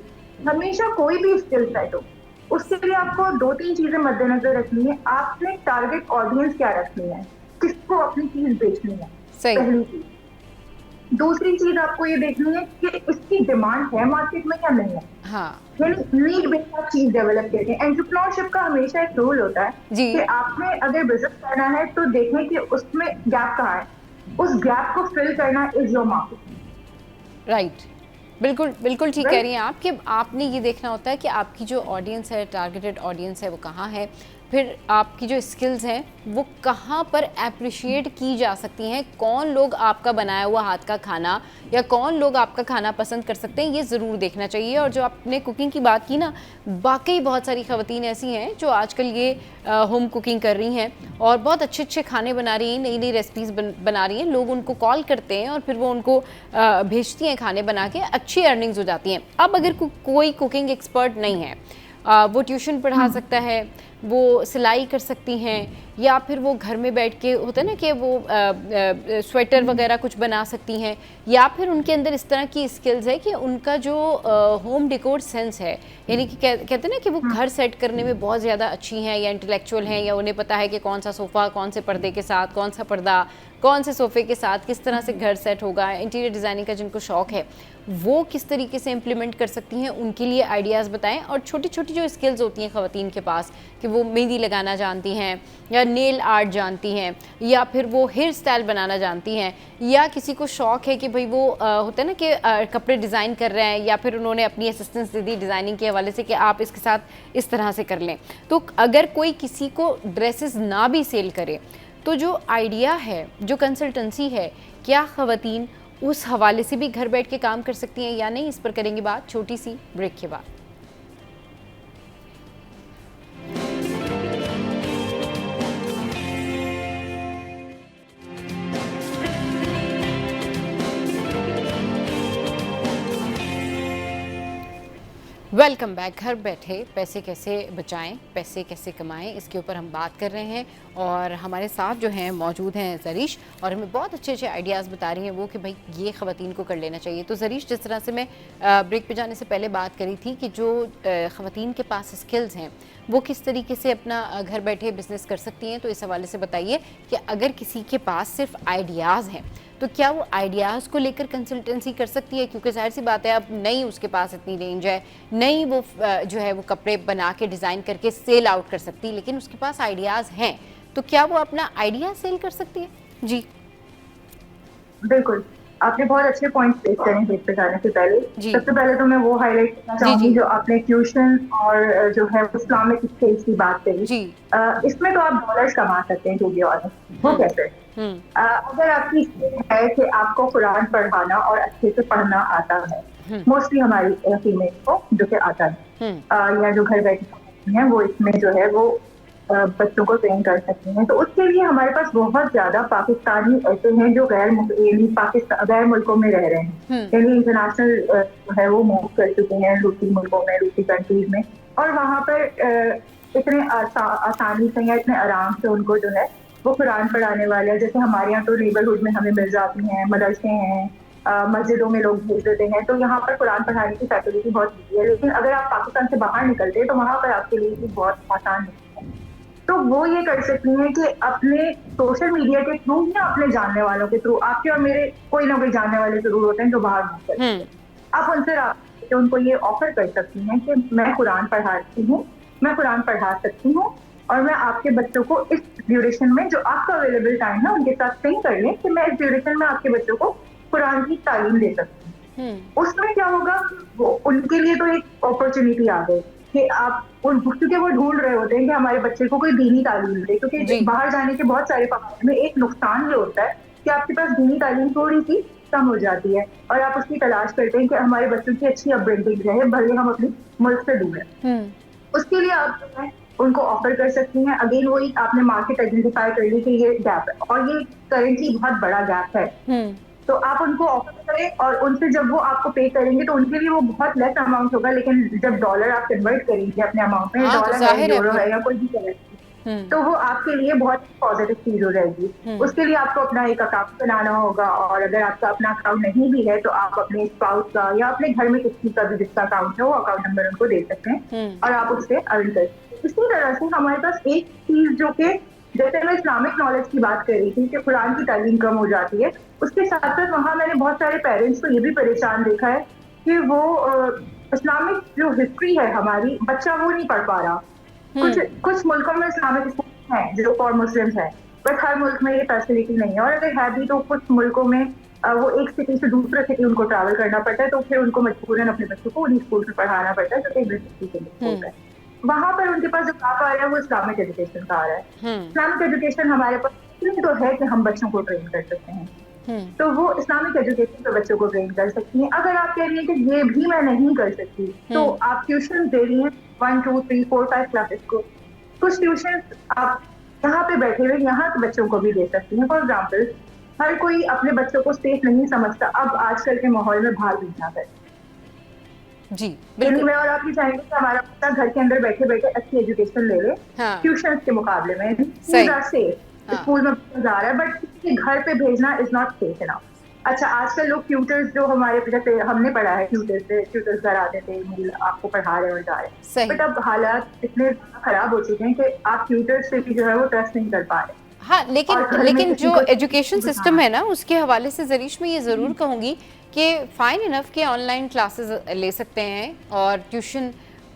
हमेशा कोई भी स्किल सेट हो उसके लिए आपको 2-3 चीजें मद्देनजर रखनी है। आपने टारगेट ऑडियंस क्या रखनी है, किसको अपनी चीज बेचनी है, पहली चीज। दूसरी चीज आपको ये देखनी है कि इसकी डिमांड है मार्केट में या नहीं है। यानी नीड बेस्ड आप चीज डेवलप करते हैं। एंटरप्रेन्योरशिप का हमेशा एक रूल होता है कि आपने अगर बिजनेस करना है तो देखें कि उसमें गैप कहाँ है, उस गैप को फिल करना इज योर मार्केट। राइट, बिल्कुल बिल्कुल ठीक कह रही हैं आप कि आपने ये देखना होता है कि आपकी जो ऑडियंस है, टारगेटेड ऑडियंस है, वो कहाँ है, फिर आपकी जो स्किल्स हैं वो कहाँ पर अप्रिशिएट की जा सकती हैं, कौन लोग आपका बनाया हुआ हाथ का खाना या कौन लोग आपका खाना पसंद कर सकते हैं, ये ज़रूर देखना चाहिए। और जो आपने कुकिंग की बात की ना, वाकई बहुत सारी ख़वातीन ऐसी हैं जो आजकल ये होम कुकिंग कर रही हैं और बहुत अच्छे अच्छे खाने बना रही हैं, नई नई रेसिपीज़ बना रही हैं। लोग उनको कॉल करते हैं और फिर वो उनको भेजती हैं खाने बना के, अच्छी अर्निंग्स हो जाती हैं। अब अगर कोई कुकिंग एक्सपर्ट नहीं है, वो ट्यूशन पढ़ा सकता है, वो सिलाई कर सकती हैं, या फिर वो घर में बैठ के होता है ना कि वो स्वेटर वगैरह कुछ बना सकती हैं, या फिर उनके अंदर इस तरह की स्किल्स है कि उनका जो होम डेकोर सेंस है, यानी कि कहते हैं ना कि वो घर सेट करने में बहुत ज़्यादा अच्छी हैं या इंटेलेक्चुअल हैं, या उन्हें पता है कि कौन सा सोफ़ा कौन से पर्दे के साथ, कौन सा पर्दा कौन से सोफ़े के साथ किस तरह से घर सेट होगा। इंटीरियर डिज़ाइनिंग का जिनको शौक़ है वो किस तरीके से इम्प्लीमेंट कर सकती हैं, उनके लिए आइडियाज़ बताएं। और छोटी छोटी जो स्किल्स होती हैं ख़वातीन के पास, कि वो मेहंदी लगाना जानती हैं या नेल आर्ट जानती हैं, या फिर वो हेयर स्टाइल बनाना जानती हैं, या किसी को शौक़ है कि भाई वो होता है ना कि कपड़े डिज़ाइन कर रहे हैं, या फिर उन्होंने अपनी असिस्टेंस दे दी डिज़ाइनिंग के हवाले से कि आप इसके साथ इस तरह से कर लें। तो अगर कोई किसी को ड्रेसेस ना भी सेल करे तो जो आइडिया है, जो कंसल्टेंसी है, क्या ख़वातीन उस हवाले से भी घर बैठ के काम कर सकती हैं या नहीं, इस पर करेंगे बात छोटी सी ब्रेक के बाद। Welcome back. घर बैठे पैसे कैसे बचाएं, पैसे कैसे कमाएं, इसके ऊपर हम बात कर रहे हैं और हमारे साथ जो हैं मौजूद हैं ज़रीश, और हमें बहुत अच्छे अच्छे आइडियाज़ बता रही हैं वो कि भाई ये ख़वातीन को कर लेना चाहिए। तो ज़रीश, जिस तरह से मैं ब्रेक पे जाने से पहले बात करी थी कि जो ख़वातीन के पास स्किल्स हैं वो किस तरीके से अपना घर बैठे बिज़नेस कर सकती हैं, तो इस हवाले से बताइए कि अगर किसी के पास सिर्फ आइडियाज़ हैं तो क्या वो आइडियाज़ को लेकर कंसल्टेंसी कर सकती है, क्योंकि जाहिर सी बात है अब नहीं उसके पास इतनी रेंज है, नहीं वो जो है वो कपड़े बना के डिज़ाइन करके सेल आउट कर सकती, लेकिन उसके पास आइडियाज़ हैं, तो क्या वो अपना आइडिया सेल कर सकती है? जी बिल्कुल, आपने बहुत अच्छे पॉइंट्स पेश करे ब्रेक पे जाने से पहले। सबसे पहले तो मैं वो हाईलाइट करना चाहूंगी जो आपने ट्यूशन और जो है इस्लामिक स्किल्स की बात करी। इसमें तो आप डॉलर्स कमा सकते हैं, टू बी ऑनेस्ट। वो कैसे? अगर आपकी स्किल है कि आपको कुरान पढ़ाना और अच्छे से पढ़ना आता है, मोस्टली हमारी फीमेल को जो कि आता है, या जो घर बैठे हैं वो इसमें जो है वो बच्चों को ट्रेन कर सकते हैं, तो उसके लिए हमारे पास बहुत ज्यादा पाकिस्तानी ऐसे हैं जो गैर मुल्कों में रह रहे हैं, यानी इंटरनेशनल जो है वो मूव कर चुके हैं दूसरी मुल्कों में, दूसरी कंट्रीज में, और वहाँ पर इतने आसानी से या इतने आराम से उनको जो है वो कुरान पढ़ाने वाले हैं। जैसे हमारे यहाँ तो नेबरहुड में हमें मिल जाती हैं, मदरसे हैं, मस्जिदों में लोग भेज देते हैं, तो यहाँ पर कुरान पढ़ाने की फैसिलिटी बहुत ईजी है। लेकिन अगर आप पाकिस्तान से बाहर निकलते हैं तो वहाँ पर आपके लिए भी बहुत आसान नहीं है। तो वो ये कर सकती हैं कि अपने सोशल मीडिया के थ्रू या अपने जानने वालों के थ्रू, आपके और मेरे कोई ना कोई जानने वाले जरूर होते हैं जो बाहर मूव करते हैं, आप उनसे उनको ये ऑफर कर सकती हैं कि मैं कुरान पढ़ाती हूँ, मैं कुरान पढ़ा सकती हूँ, और मैं आपके बच्चों को इस ड्यूरेशन में जो आपका अवेलेबल टाइम है उनके साथ सिंक कर लें कि मैं इस ड्यूरेशन में आपके बच्चों को कुरान की तालीम दे सकती हूँ। उसमें क्या होगा, वो उनके लिए तो एक अपॉर्चुनिटी आ गई कि आप क्योंकि वो ढूंढ रहे होते हैं कि हमारे बच्चे को कोई दीनी तालीम दे, क्योंकि बाहर जाने के बहुत सारे पहाड़ में एक नुकसान ये होता है कि आपके पास दीनी तालीम थोड़ी सी कम हो जाती है और आप उसकी तलाश करते हैं कि हमारे बच्चों की अच्छी अपब्रिंगिंग रहे भले हम अपनी मुल्क से दूर हैं। उसके लिए आप जो है उनको ऑफर कर सकती हैं। अगेन वही आपने मार्केट आइडेंटिफाई कर ली कि ये गैप है और ये करेंटली बहुत बड़ा गैप है, तो आप उनको ऑफर करें और उनसे जब वो आपको पे करेंगे तो उनके लिए वो बहुत लेस अमाउंट होगा, लेकिन जब डॉलर आप कन्वर्ट करेंगे अपने अमाउंट में, हाँ, तो डॉलर जाहिर है, है यूरो फिर। है या कोई भी करेंसी, तो वो आपके लिए बहुत पॉजिटिव चीज हो जाएगी। उसके लिए आपको अपना एक अकाउंट बनाना होगा, और अगर आपका अपना अकाउंट नहीं भी है तो आप अपने स्पाउस का या अपने घर में किसी का भी जिसका अकाउंट है वो अकाउंट नंबर उनको दे सकते हैं और आप उससे अर्न कर सकते हैं। इसी तरह से हमारे पास एक चीज जो कि जैसे मैं इस्लामिक नॉलेज की बात कर रही थी कि कुरान की तालीम कम हो जाती है, उसके साथ साथ वहाँ मैंने बहुत सारे पेरेंट्स को ये भी परेशान देखा है कि वो इस्लामिक जो हिस्ट्री है हमारी, बच्चा वो नहीं पढ़ पा रहा। कुछ मुल्कों में इस्लामिक स्कूल हैं जो फॉर मुस्लिम्स हैं, बट हर मुल्क में ये फैसिलिटी नहीं है, और अगर है भी तो कुछ मुल्कों में वो एक सिटी से दूसरे सिटी उनको ट्रैवल करना पड़ता है, तो फिर उनको मजबूरन अपने बच्चों को उन्हीं स्कूल में पढ़ाना पड़ता है जो इंग्लिश सिटी के स्कूल है। वहां पर उनके पास जो गैप आ रहा है वो इस्लामिक एजुकेशन का आ रहा है। इस्लामिक एजुकेशन हमारे पास इतनी तो है कि हम बच्चों को ट्रेन कर सकते हैं, तो वो इस्लामिक एजुकेशन पे बच्चों को ट्रेन कर सकती हैं। अगर आप कह रही हैं कि ये भी मैं नहीं कर सकती, तो आप ट्यूशन दे रही हैं 1, 2, 3, 4, 5 क्लासेस को। कुछ ट्यूशन आप यहाँ पे बैठे हुए यहाँ के बच्चों को भी दे सकती हैं। फॉर एग्जाम्पल, हर कोई अपने बच्चों को सेफ नहीं समझता अब आजकल के माहौल में बाहर भेजना है जी, बिल्कुल। मैं और आप भी चाहेंगे कि हमारा बच्चा घर के अंदर बैठे बैठे अच्छी एजुकेशन ले ले, ट्यूशन के मुकाबले में। स्कूल में जा रहा है बट घर पे भेजना इज नॉट सेफ इनफ। अच्छा, आजकल लोग ट्यूटर्स जो हमारे जैसे हमने पढ़ा है, ट्यूटर्स घर आते थे, आपको पढ़ा रहे और जा रहे हैं, बट अब हालात इतने खराब हो चुके हैं कि आप ट्यूटर्स से भी जो है वो ट्रस्ट नहीं कर पा रहे। हाँ, लेकिन जो एजुकेशन सिस्टम है ना, उसके हवाले से जरीश मैं ये ज़रूर कहूँगी कि फ़ाइन इनफ के ऑनलाइन क्लासेस ले सकते हैं और ट्यूशन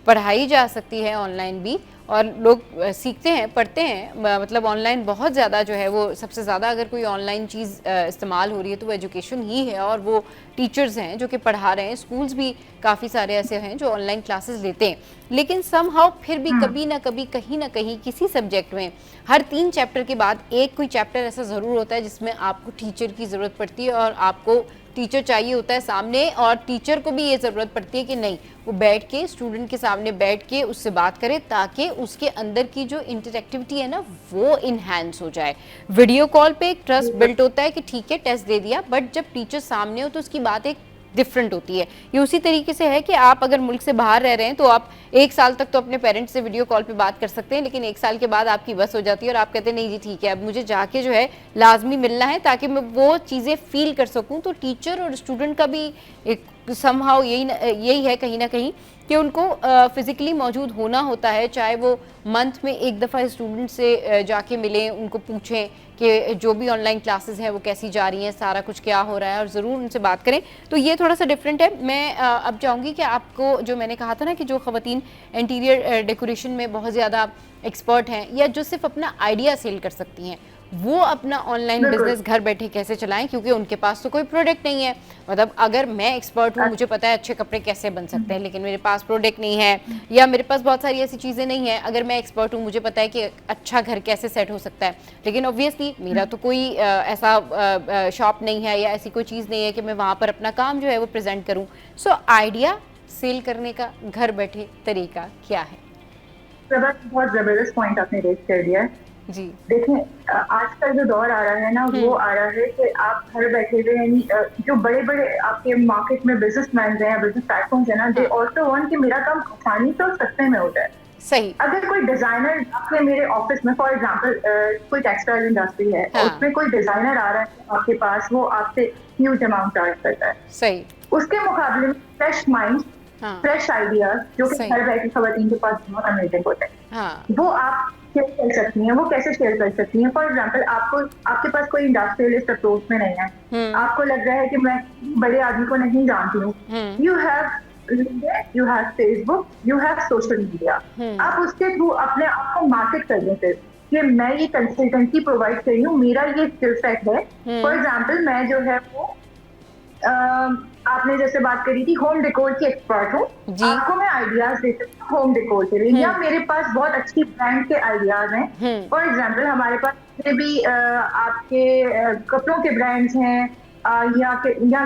पढ़ाई जा सकती है ऑनलाइन भी, और लोग सीखते हैं, पढ़ते हैं। मतलब ऑनलाइन बहुत ज़्यादा जो है वो सबसे ज़्यादा अगर कोई ऑनलाइन चीज़ इस्तेमाल हो रही है तो वो एजुकेशन ही है, और वो टीचर्स हैं जो कि पढ़ा रहे हैं। स्कूल्स भी काफ़ी सारे ऐसे हैं जो ऑनलाइन क्लासेस लेते हैं, लेकिन समहाउ फिर भी कभी ना कभी कहीं ना कहीं किसी सब्जेक्ट में हर 3 चैप्टर के बाद एक कोई चैप्टर ऐसा ज़रूर होता है जिसमें आपको टीचर की ज़रूरत पड़ती है, और आपको टीचर चाहिए होता है सामने, और टीचर को भी ये ज़रूरत पड़ती है कि नहीं, वो बैठ के स्टूडेंट के सामने बैठ के उससे बात करे ताकि उसके अंदर की जो इंटरेक्टिविटी है ना वो इन्हांस हो जाए। वीडियो कॉल पे एक ट्रस्ट बिल्ट होता है कि ठीक है टेस्ट दे दिया, बट जब टीचर सामने हो तो उसकी बात एक डिफरेंट होती है। ये उसी तरीके से है कि आप अगर मुल्क से बाहर रह रहे हैं तो आप 1 साल तक तो अपने पेरेंट्स से वीडियो कॉल पे बात कर सकते हैं, लेकिन 1 साल के बाद आपकी बस हो जाती है और आप कहते हैं नहीं जी ठीक है, अब मुझे जाके जो है लाजमी मिलना है ताकि मैं वो चीज़ें फील कर सकूं। तो टीचर और स्टूडेंट का भी एक समहाउ यही है कहीं ना कहीं कि उनको फिज़िकली मौजूद होना होता है, चाहे वो मंथ में एक दफ़ा स्टूडेंट से जाके मिलें, उनको पूछें कि जो भी ऑनलाइन क्लासेस हैं वो कैसी जा रही हैं, सारा कुछ क्या हो रहा है, और ज़रूर उनसे बात करें। तो ये थोड़ा सा डिफरेंट है। मैं अब चाहूँगी कि आपको जो मैंने कहा था ना कि जो ख़वातीन इंटीरियर डेकोरेशन में बहुत ज़्यादा एक्सपर्ट हैं या जो सिर्फ अपना आइडिया सेल कर सकती हैं, वो अपना ऑनलाइन बिजनेस घर बैठे कैसे चलाएं, क्योंकि उनके पास तो कोई प्रोडक्ट नहीं है। मतलब अगर मैं एक्सपर्ट हूँ, मुझे पता है अच्छे कपड़े कैसे बन सकते हैं, लेकिन मेरे पास प्रोडक्ट नहीं है या मेरे पास बहुत सारी ऐसी चीज़ें नहीं है। अगर मैं एक्सपर्ट हूँ, मुझे पता है कि अच्छा घर कैसे सेट हो सकता है, लेकिन ऑब्वियसली मेरा तो कोई ऐसा शॉप नहीं है या ऐसी कोई चीज़ नहीं है कि मैं वहाँ पर अपना काम जो है वो प्रेजेंट करूँ। सो आइडिया सेल करने का घर बैठे तरीका क्या है? बहुत ज़बरदस्त पॉइंट आपने रेज कर दिया है जी। देखें, आजकल जो दौर आ रहा है ना वो आ रहा है कि आप घर बैठे हुए, यानी जो बड़े बड़े आपके मार्केट में बिजनेसमैन हैं, बिजनेस प्लेटफॉर्म्स है ना, दे आल्सो वांट कि मेरा काम आसानी से और सस्ते में हो जाए। सही। अगर कोई डिजाइनर आपके मेरे ऑफिस में, फॉर एग्जांपल कोई टेक्सटाइल इंडस्ट्री है, उसमें कोई डिजाइनर आ रहा है आपके पास, वो आपसे ह्यूज अमाउंट चार्ज करता है। सही। उसके मुकाबले में फ्रेश माइंड, फ्रेश आइडियाज जो कि घर बैठे खवातीन के पास बहुत अमेजिंग होते हैं, वो आप शेयर कर सकती हैं। वो कैसे शेयर कर सकती हैं? फॉर एग्जाम्पल, आपके पास कोई इंडस्ट्रियलिस्ट अप्रोच में नहीं है, आपको लग रहा है कि मैं बड़े आदमी को नहीं जानती हूँ, you have Facebook, you have social media, आप उसके थ्रू अपने आप को मार्केट कर दें फिर कि मैं ये कंसल्टेंसी प्रोवाइड कर रही हूँ, मेरा ये स्किल सेट है। फॉर एग्जाम्पल, मैं जो है वो आपने जैसे बात करी थी होम डेकोर की एक्सपर्ट हूँ, आपको मैं आइडियाज दे सकती हूँ होम डेकोर के लिए, या मेरे पास बहुत अच्छी ब्रांड के आइडियाज हैं। फॉर एग्जांपल, हमारे पास भी आपके कपड़ों के ब्रांड्स हैं या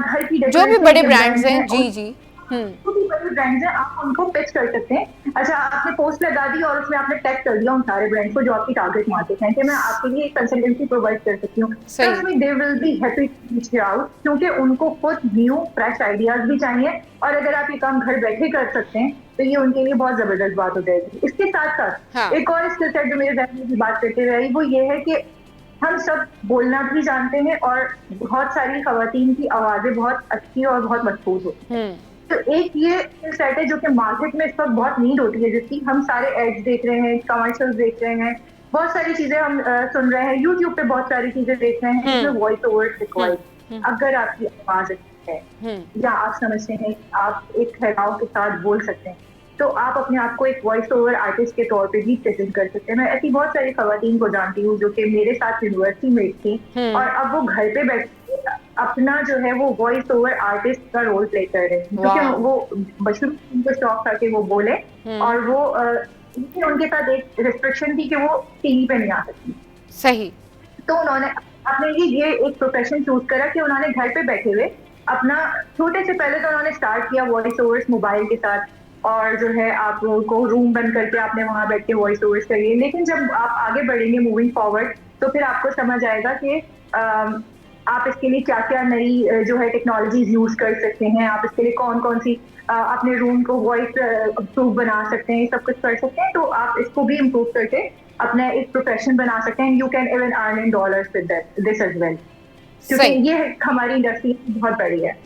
घर की जो भी बड़े ब्रांड्स हैं। जी जी। जो भी बड़े ब्रांड्स हैं आप उनको पिच कर सकते हैं। अच्छा, आपने पोस्ट लगा दी और उसमें आपने टैग कर दिया उन सारे ब्रांड्स को जो आपकी टारगेट मार्केट है कि मैं आपके लिए कंसल्टेंसी प्रोवाइड कर सकती हूँ, trust me they will be happy to reach out, क्योंकि उनको खुद न्यू फ्रेश आइडियाज भी चाहिए। और अगर आप ये काम घर बैठे कर सकते हैं तो ये उनके लिए बहुत जबरदस्त बात हो जाएगी। इसके साथ साथ एक और स्किल सेट जो मेरे जहन में बात करते रही वो ये है कि हम सब बोलना भी जानते हैं और बहुत सारी खवातीन की आवाजें बहुत अच्छी और बहुत मजबूत होती हैं। तो एक ये स्किल सेट है जो कि मार्केट में इस वक्त बहुत नीड होती है, जिसकी हम सारे एड्स देख रहे हैं, कमर्शियल्स देख रहे हैं, बहुत सारी चीजें हम सुन रहे हैं, यूट्यूब पे बहुत सारी चीजें देख रहे हैं जिसमें वॉइस ओवर रिक्वायर्ड। अगर आपकी आवाज अच्छी है या आप समझते हैं कि आप एक ठहराव के साथ बोल सकते हैं तो आप अपने आप को एक वॉइस ओवर आर्टिस्ट के तौर पे भी प्रेजेंट कर सकते हैं। मैं ऐसी बहुत सारी खवातीन को जानती हूँ जो कि मेरे साथ यूनिवर्सिटी में थी और अब वो घर पे बैठ अपना जो है वो वॉइस ओवर आर्टिस्ट का रोल प्ले कर रहे हैं, क्योंकि वो बचपन में उनको शौक था कि वो बोले और वो उनके साथ एक रिस्ट्रिक्शन थी कि वो टीवी पे नहीं आ सकती। सही। तो उन्होंने अपने लिए ये एक प्रोफेशन चूज करा कि उन्होंने घर पे बैठे हुए अपना छोटे से पहले तो उन्होंने स्टार्ट किया वॉइस ओवर्स मोबाइल के साथ और जो है आप को रूम बंद करके आपने वहां बैठ के वॉइस ओवर्स करिए। लेकिन जब आप आगे बढ़ेंगे मूविंग फॉरवर्ड तो फिर आपको समझ आएगा कि आप इसके लिए क्या क्या नई जो है टेक्नोलॉजीज यूज कर सकते हैं, आप इसके लिए कौन कौन सी अपने रूम को वॉइस प्रूफ बना सकते हैं, सब कुछ कर सकते हैं। तो आप इसको भी इम्प्रूव करके अपना एक प्रोफेशन बना सकते हैं। You can even earn in dollars with this as well, क्योंकि ये हमारी इंडस्ट्री बहुत बड़ी है।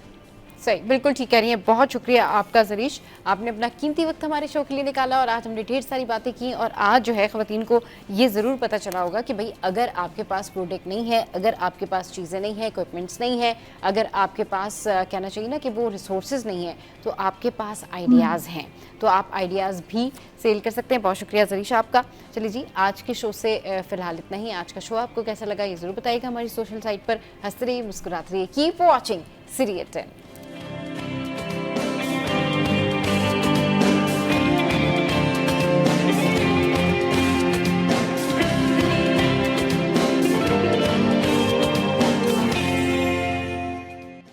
सही, बिल्कुल ठीक कह रही हैं। बहुत शुक्रिया आपका ज़रीश, आपने अपना कीमती वक्त हमारे शो के लिए निकाला और आज हमने ढेर सारी बातें की। और आज जो है ख़वातीन को ये ज़रूर पता चला होगा कि भाई अगर आपके पास प्रोडक्ट नहीं है, अगर आपके पास चीज़ें नहीं है, इक्विपमेंट्स नहीं है, अगर आपके पास कहना चाहिए ना कि वो रिसोर्सेज नहीं है, तो आपके पास आइडियाज़ हैं, तो आप आइडियाज़ भी सेल कर सकते हैं। बहुत शुक्रिया ज़रीश आपका। चलिए जी, आज के शो से फ़िलहाल इतना ही। आज का शो आपको कैसा लगा ये ज़रूर बताइएगा हमारी सोशल साइट पर। हंसते रहिए, मुस्कुराते रहिए। Keep watching serial 10।